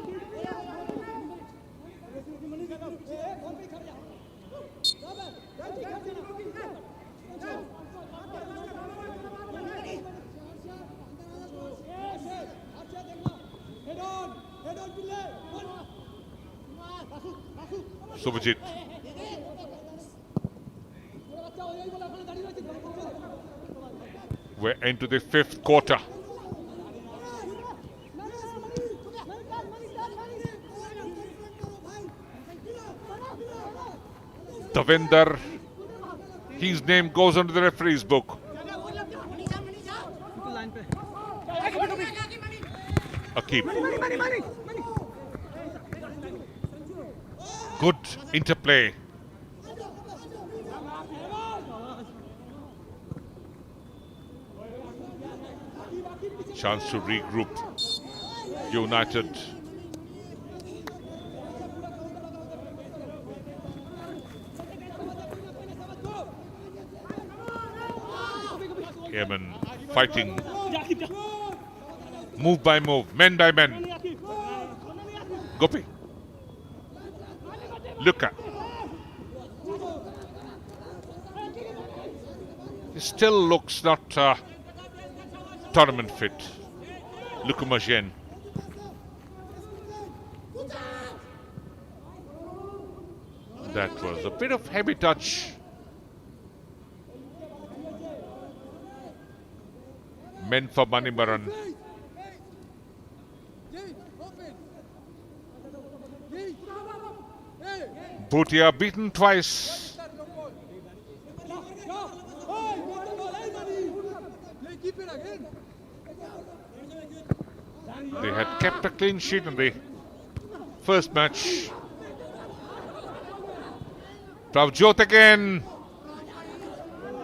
Subhajit. We're into the fifth quarter. Davinder, his name goes under the referee's book. Akib. Good interplay. Chance to regroup. United. Yemen fighting. Move by move, men by men. Gopi. Luka. He still looks not tournament fit. Luka Majen. That was a bit of heavy touch. Men for Manimaran. Bhutia beaten twice. They had kept a clean sheet in the first match. Pravjot again.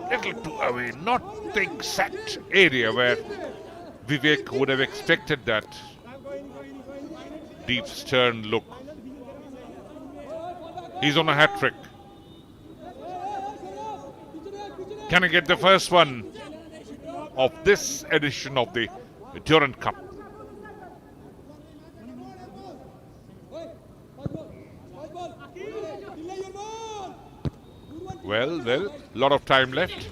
Little too away, not the exact area where Vivek would have expected that deep stern look. He's on a hat-trick. Can he get the first one of this edition of the Durand Cup? Well, lot of time left.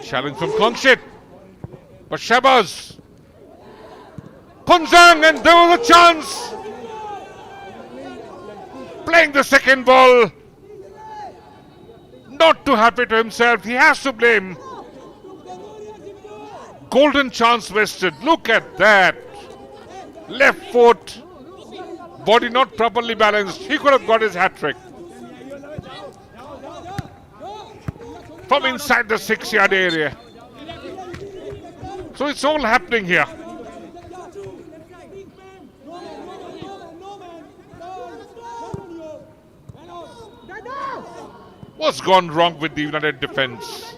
Challenge from Kongshit. But Shabazz. Punjang, and there was a chance. Playing the second ball. Not too happy to himself. He has to blame golden chance wasted. Look at that. Left foot. Body not properly balanced. He could have got his hat-trick. From inside the 6-yard area. So it's all happening here. What's gone wrong with the United defense?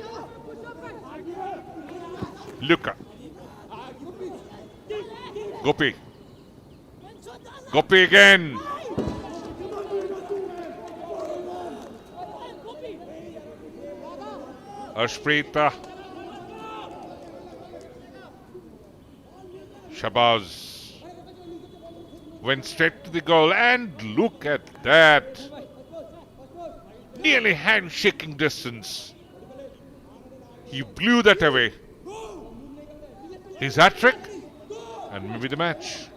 Luka. Gopi. Gopi again. Ashpreeta. Shabazz. Went straight to the goal, and look at that. Nearly handshaking distance. He blew that away. His hat-trick, and maybe the match.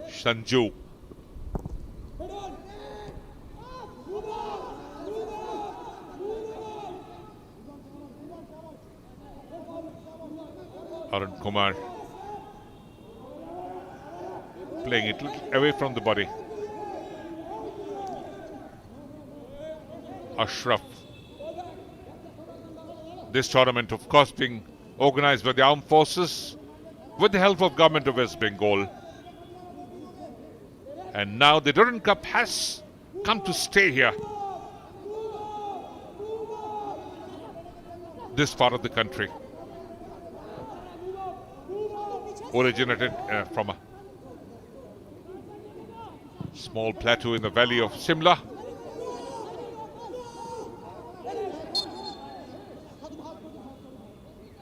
Sanju. Arun Kumar. Playing it away from the body. Ashraf. This tournament, of course, being organized by the armed forces with the help of Government of West Bengal. And now the Durand Cup has come to stay here. This part of the country. Originated from a small plateau in the valley of Simla.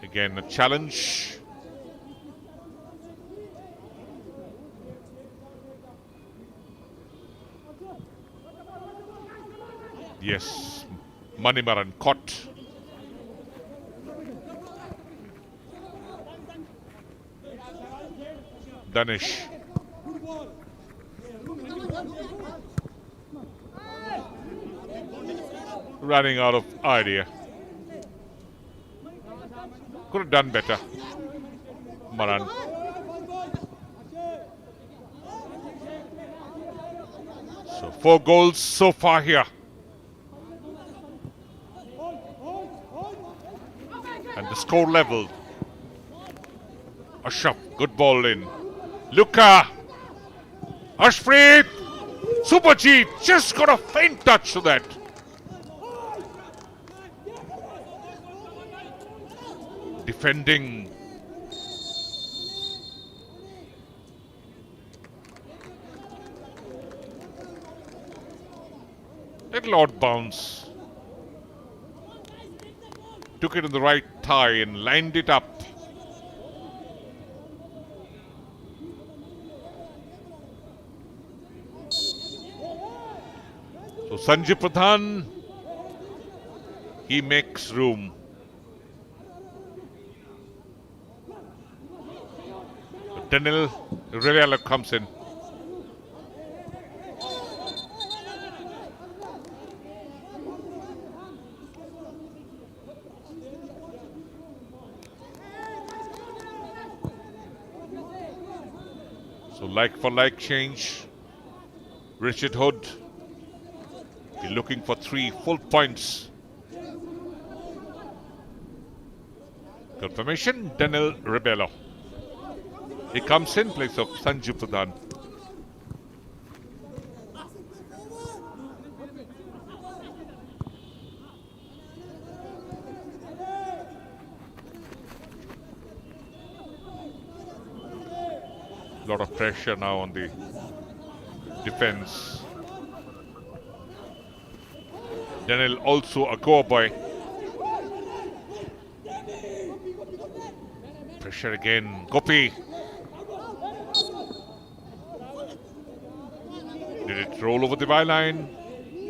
Again, a challenge. Yes, Manimaran caught. Danish. Running out of idea. Could have done better. Maran. So 4 goals so far here. And the score level. Ashraf, good ball in. Luka. Ashpreet. Superjeet just got a faint touch to that. Defending. Little odd bounce. Took it in the right thigh and lined it up. So Sanjay Pradhan, he makes room. Daniel Rivera comes in. So like for like change. Richard Hood be looking for 3 full points. Confirmation, Daniel Rebello. He comes in place of Sanju Pradhan. A lot of pressure now on the defense. Daniel also a go boy. Pressure again. Gopi. Did it roll over the byline?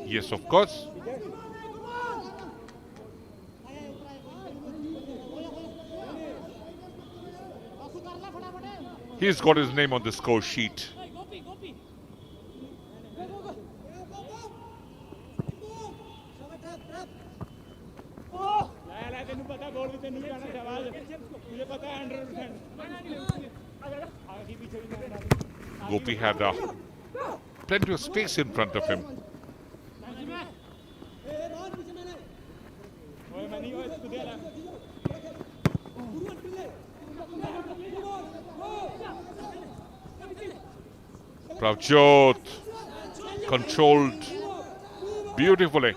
Yes, of course. He's got his name on the score sheet. Gopi had plenty of space in front of him. Pravjot controlled beautifully.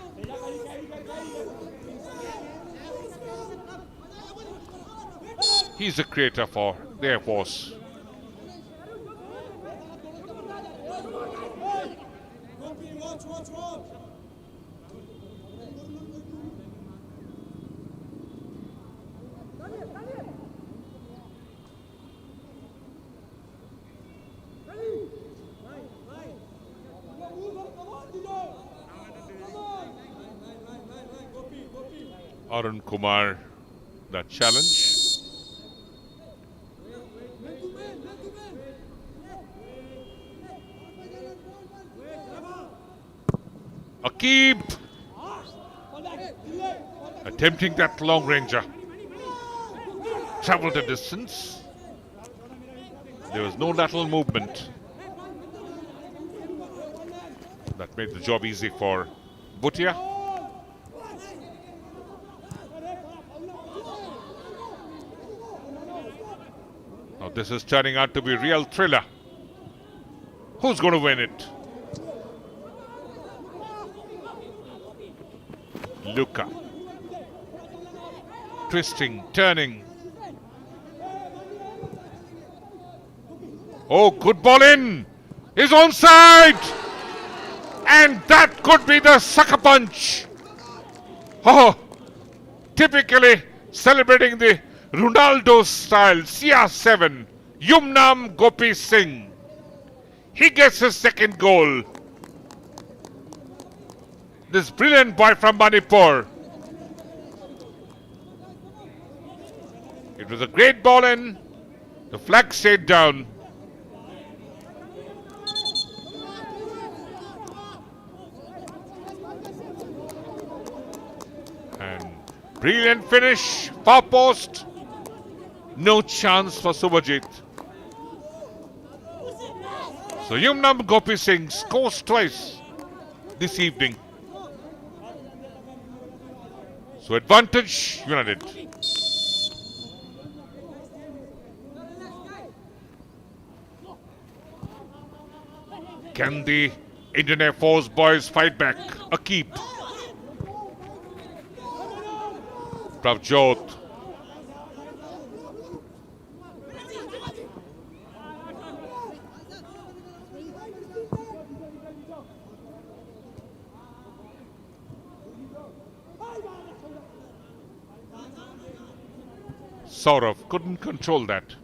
He's a creator for the Air Force. Arun Kumar, that challenge. Akib attempting that long ranger. Traveled a distance. There was no lateral movement. That made the job easy for Bhutia. Now this is turning out to be a real thriller. Who's going to win it? Luka. Twisting, turning. Oh, good ball in. He's onside. And that could be the sucker punch. Oh, typically celebrating the Ronaldo style CR7. Yumnam Gopi Singh. He gets his second goal. This brilliant boy from Manipur. It was a great ball in. The flag stayed down. And brilliant finish. Far post. No chance for Subhajit. So Yumnam Gopi Singh scores twice this evening. So advantage United. Can the Indian Air Force boys fight back? Akib. Pravjot. Saurav couldn't control that.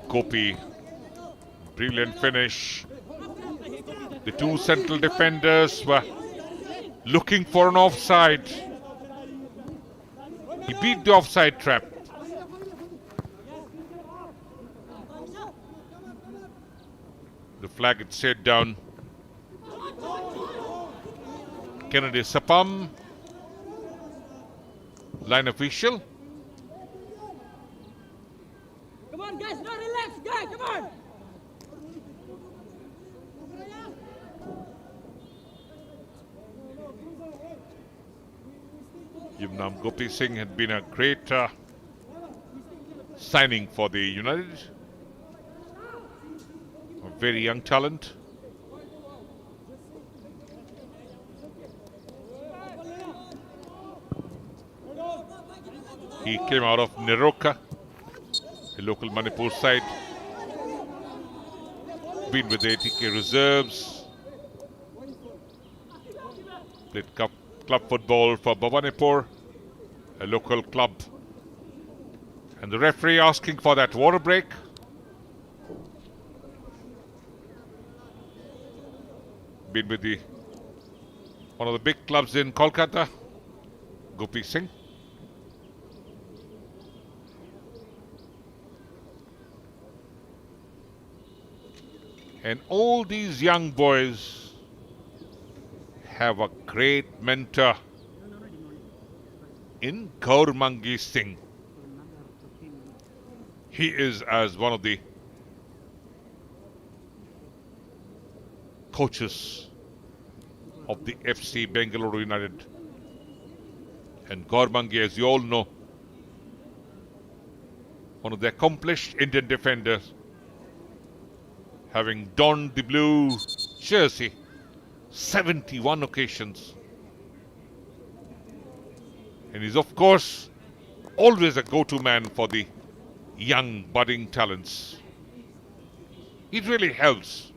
Gopi, brilliant finish. The two central defenders were looking for an offside. He beat the offside trap. The flag had stayed down. Kennedy Sapam, line official. Come on, guys, no relax, guys, come on. Yumnam Gopi Singh had been a great signing for the United. A very young talent. He came out of Neroka, a local Manipur side. Been with the ATK reserves. Played club football for Bhavanipur, a local club. And the referee asking for that water break. Been with one of the big clubs in Kolkata, Gopi Singh. And all these young boys have a great mentor in Gauramangi Singh. He is as one of the coaches of the FC Bengaluru United. And Gauramangi, as you all know, one of the accomplished Indian defenders, having donned the blue jersey 71 occasions. And he's of course always a go-to man for the young budding talents. It really helps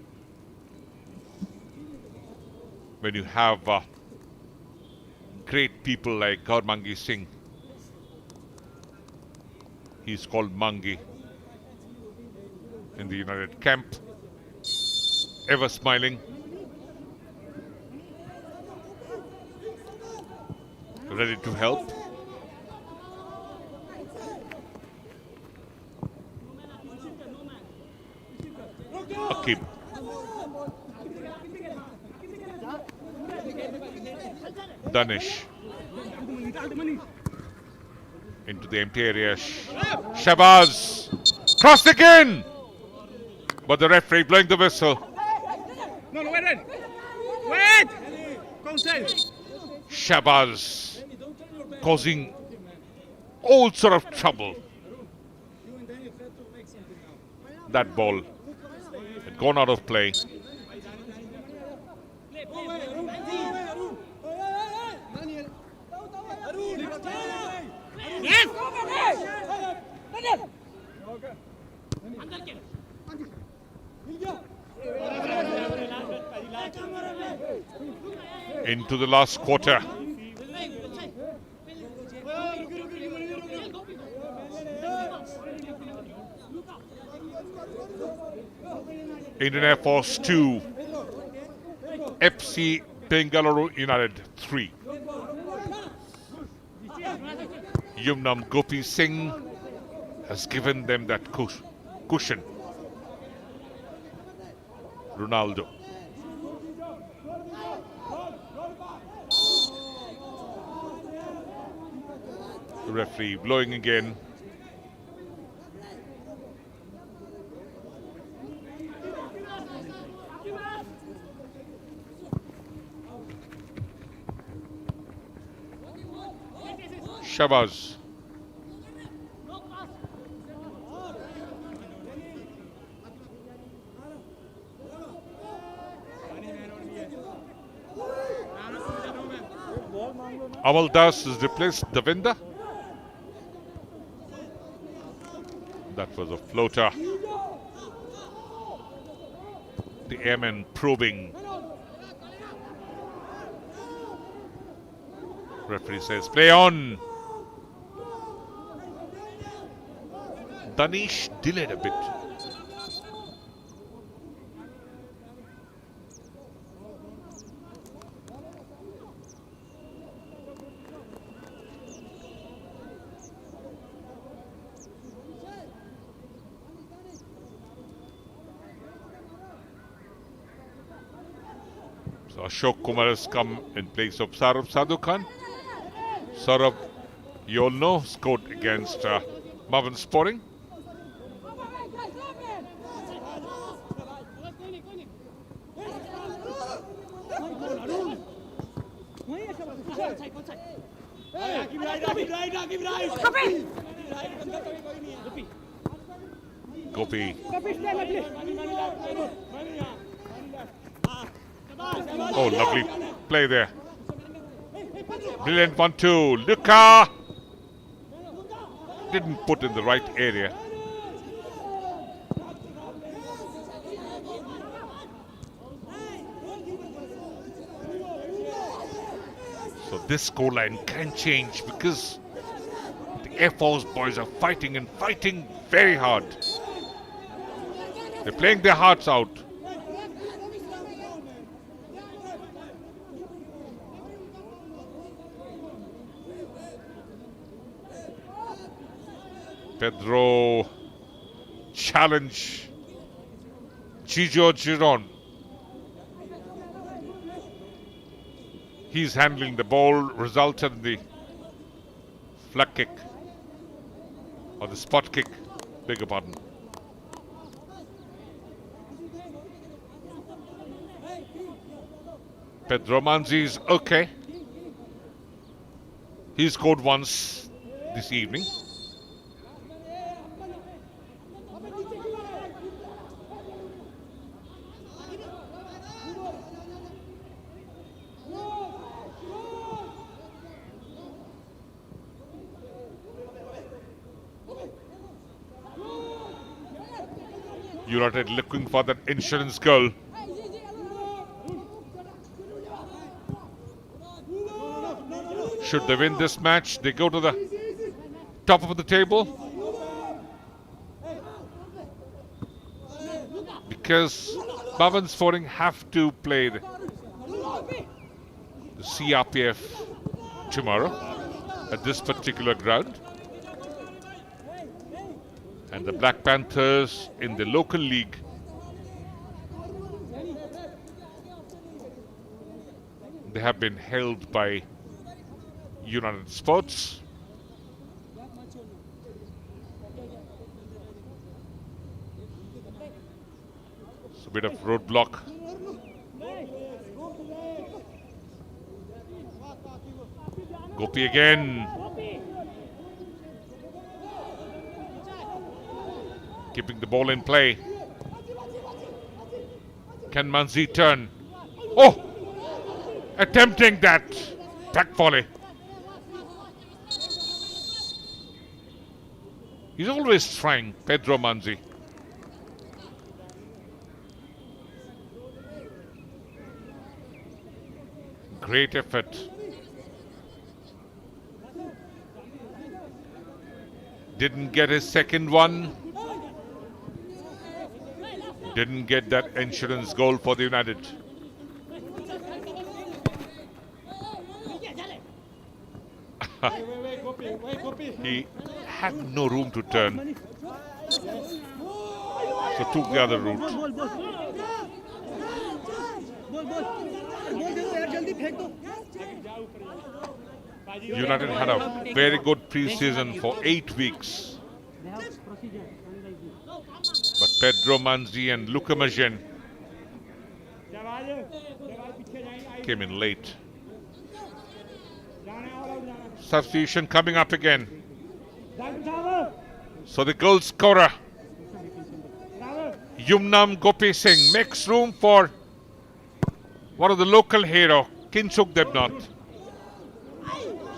when you have great people like Gauramangi Singh. He's called Mangi in the United camp, ever smiling, ready to help. Akib. Danish. Into the empty area. Shabazz. Crossed again! But the referee blowing the whistle. No, wait! Wait! Consent! Shabazz causing all sort of trouble. That ball had gone out of play. Yes! Into the last quarter. Indian Air Force 2, FC Bengaluru United 3. Yumnam Gopi Singh has given them that cushion. Ronaldo. The referee blowing again. Shabazz. Amal Das has replaced Davinder. That was a floater. The airman probing. Referee says, play on. Danish delayed a bit. So Ashok Kumar has come in place of Saurabh Sadhu Khan. Saurabh, you all know, scored against Mavan Sporting. Gopi. Oh, lovely play there. Brilliant 1-2. Luka didn't put in the right area. So this scoreline can change because the Air Force boys are fighting and fighting very hard. They're playing their hearts out. Pedro challenge Durand. He's handling the ball, resulted in the flag kick. Or the spot kick. Beg your pardon. Pedro Manzi is okay. He scored once this evening. United looking for that insurance goal. Should they win this match, they go to the top of the table. Because Bhavan Sporting have to play the CRPF tomorrow at this particular ground. And the Black Panthers in the local league they have been held by United Sports. It's a bit of roadblock. Gopi again. Keeping the ball in play. Can Manzi turn? Oh! Attempting that back volley. He's always trying, Pedro Manzi. Great effort. Didn't get his second one. Didn't get that insurance goal for the United. He had no room to turn. So took the other route. United had a very good pre-season for 8 weeks. But Pedro Manzi and Luka Majen came in late. Substitution coming up again. So the goal scorer, Yumnam Gopi Singh, makes room for one of the local hero, Kinchuk Debnath.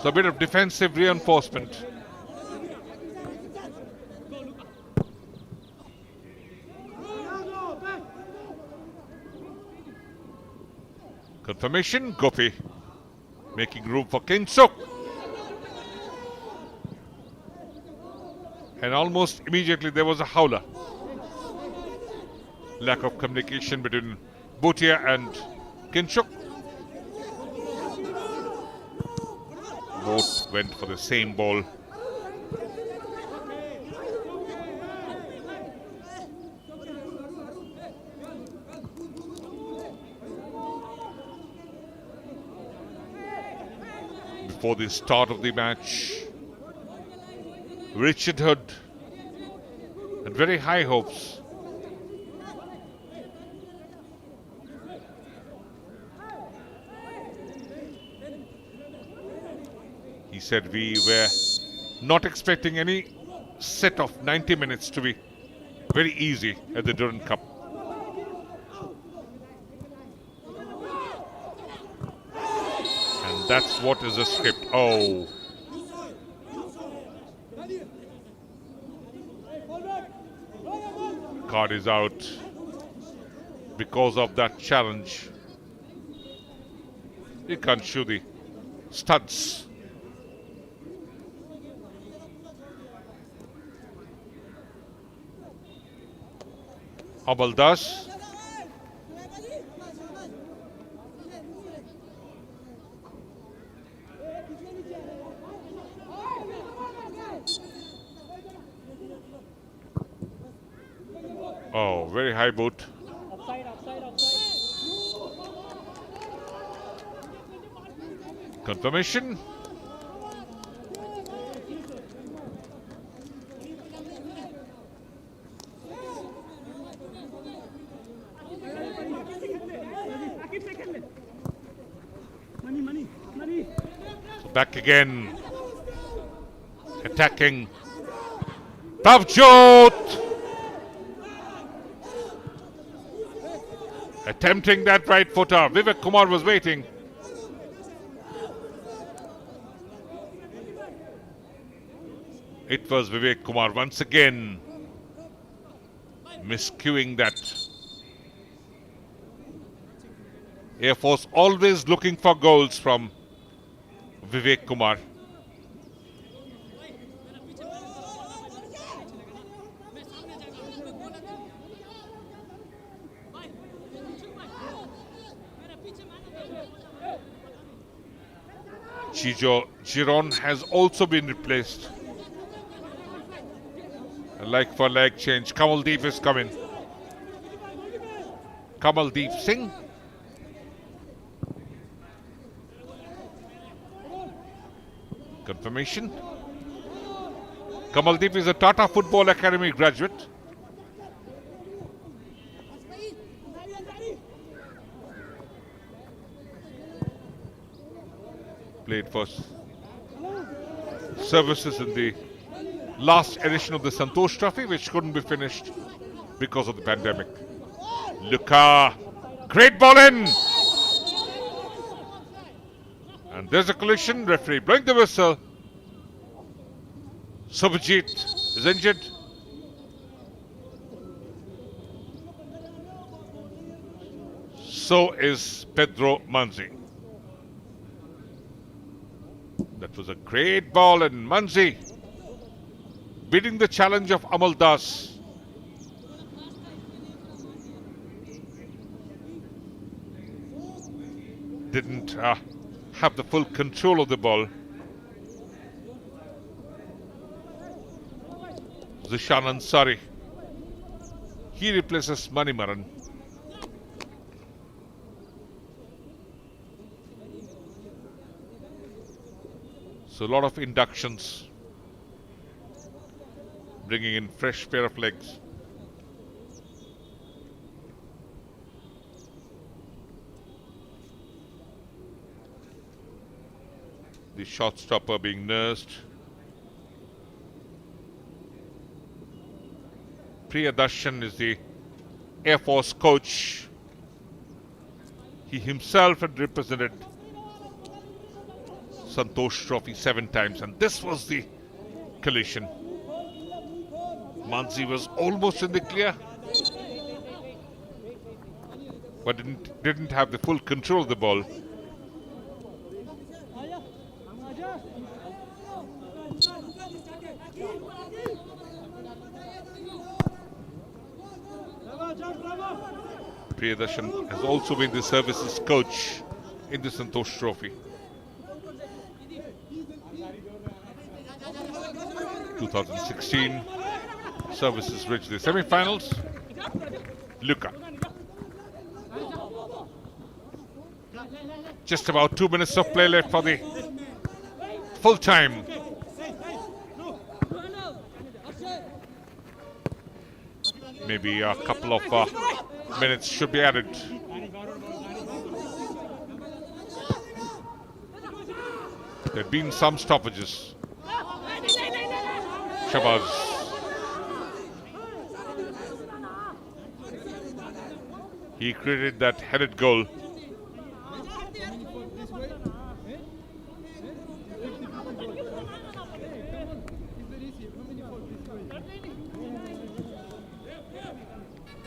So a bit of defensive reinforcement. Confirmation, Gopi making room for Kinchuk. And almost immediately there was a howler. Lack of communication between Bhutia and Kinchuk. Both went for the same ball. Before the start of the match, Richard Hood had very high hopes. He said we were not expecting any set of 90 minutes to be very easy at the Durand Cup. And that's what is the script. Oh. Card is out because of that challenge. You can't show the studs. Habaldas. Oh, very high boot. Confirmation. Back again. Attacking. Tavjot! Attempting that right footer. Vivek Kumar was waiting. It was Vivek Kumar once again miscuing that. Air Force always looking for goals from Vivek Kumar. Durand has also been replaced. A leg for leg change. Kamaldeep is coming. Kamaldeep Singh. Confirmation. Kamaldeep is a Tata Football Academy graduate. Played for services in the last edition of the Santosh Trophy, which couldn't be finished because of the pandemic. Luka, great ball in! And there's a collision. Referee blowing the whistle. Subhajit is injured. So is Pedro Manzi. That was a great ball, and Manzi beating the challenge of Amal Das. Didn't have the full control of the ball. Zishan Ansari. He replaces Manimaran. So a lot of inductions, bringing in fresh pair of legs. The shot stopper being nursed. Priyadarshan is the Air Force coach. He himself had represented Santosh Trophy 7 times, and this was the collision. Manzi was almost in the clear, but didn't have the full control of the ball. Priyadarshan has also been the services coach in the Santosh Trophy. 2016, services reached the semi-finals. Luka. Just about 2 minutes of play left for the full time. Maybe a couple of minutes should be added. There have been some stoppages. Shabazz. He created that headed goal.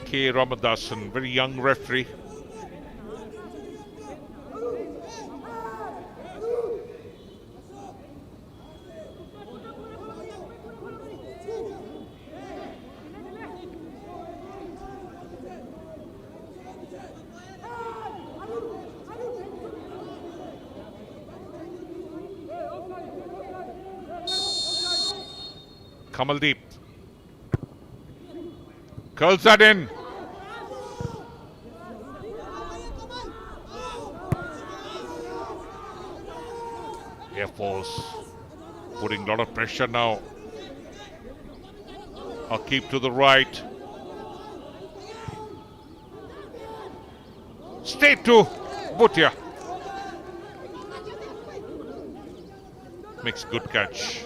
K. Ramadasan, very young referee. Kamaldeep curls that in. Air Force putting a lot of pressure now. I'll keep to the right. Stay to Bhutia. Makes good catch.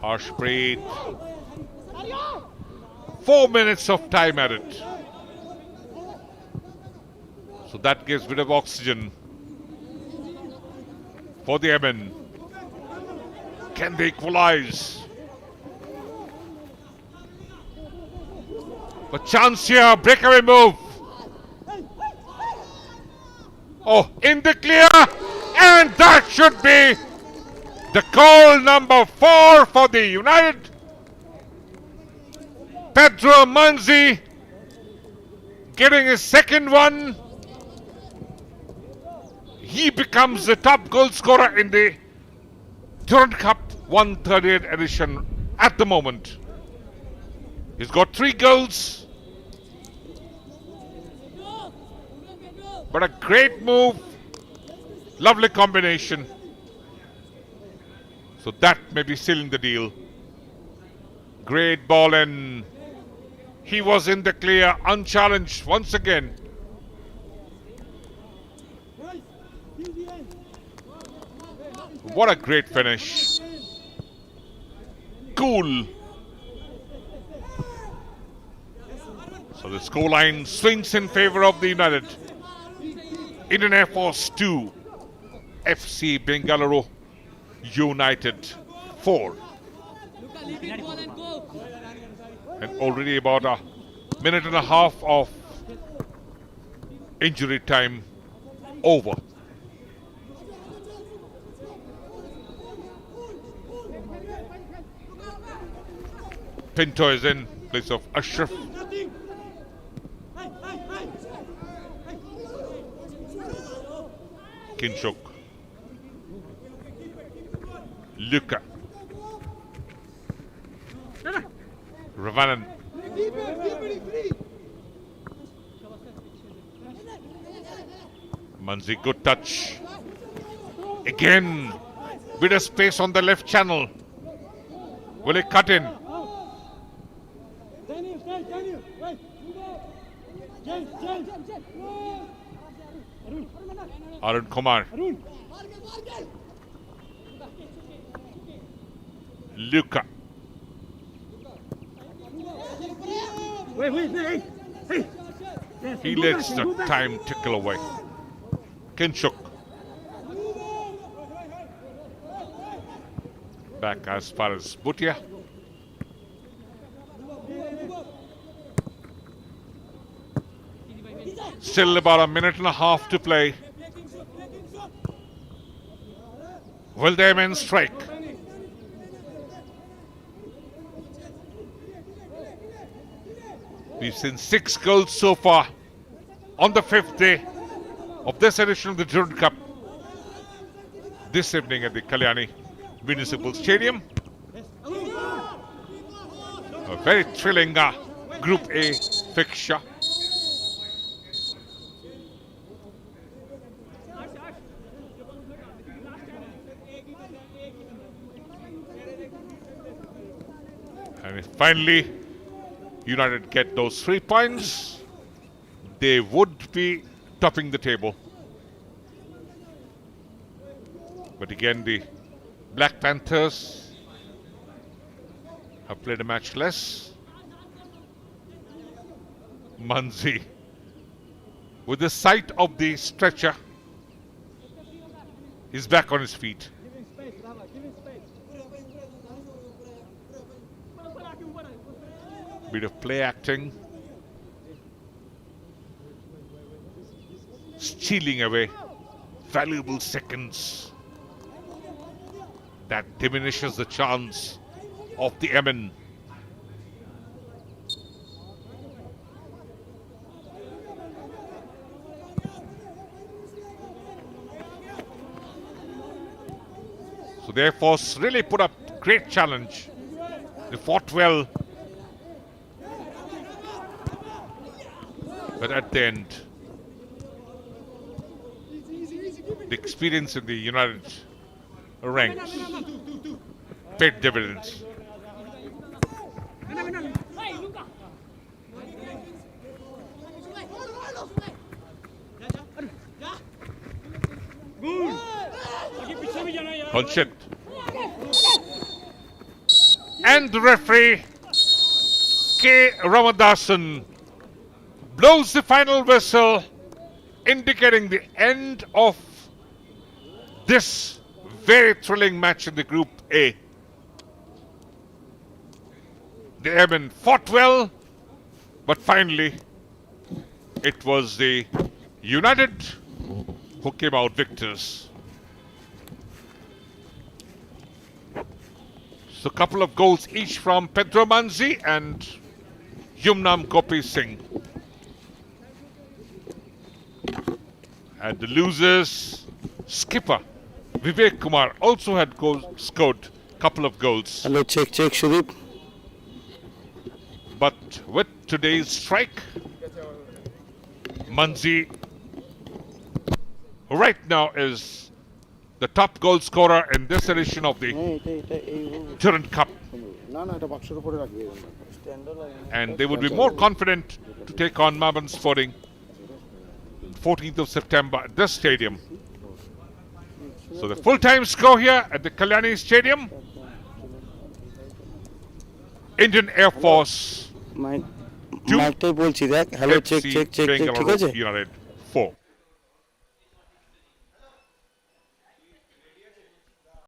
Harshpreet. 4 minutes of time added. So that gives a bit of oxygen for the Yemen. Can they equalize? A chance here, breakaway move. Oh, in the clear, and that should be the goal number 4 for the United. Pedro Manzi getting his second one. He becomes the top goal scorer in the Durand Cup 138th edition at the moment. He's got 3 goals. But a great move. Lovely combination. So that may be sealing the deal. Great ball, and he was in the clear, unchallenged once again. What a great finish. Cool. So the scoreline swings in favor of the United. Indian Air Force 2, FC Bengaluru United 4. And already about a minute and a half of injury time over. Pinto is in place of Ashraf. Kinshuk. Luka. Ravanan. Manzi, good touch. Again, bit of space on the left channel. Will it cut in? Arun Kumar. Luka. He lets the time tickle away. Kinshuk. Back as far as Bhutia. Still about a minute and a half to play. Will the men strike? We've seen 6 goals so far on the 5th day of this edition of the Durand Cup. This evening at the Kalyani Municipal Stadium. A very thrilling Group A fixture. And if finally United get those 3 points, they would be topping the table. But again, the Black Panthers have played a match less. Manzi, with the sight of the stretcher, is back on his feet. Bit of play acting. Stealing away valuable seconds. That diminishes the chance of the Yemen. So the Air Force really put up great challenge. They fought well. But at the end, experience in the United ranks paid dividends. Hunchit. And the referee, K. Ramadasan, blows the final whistle, indicating the end of this very thrilling match in the Group A. The airmen fought well, but finally it was the United who came out victors. So a couple of goals each from Pedro Manzi and Yumnam Gopi Singh. And the losers, skipper Vivek Kumar also had scored a couple of goals. Hello, check, Shudip. But with today's strike, Manzi right now is the top goal scorer in this edition of the Durand Cup. And they would be more confident to take on Melbourne Sporting 14th of September at this stadium. So the full-time score here at the Kalyani Stadium, Indian Air Force 2, Hello, check, Bengaluru United 4.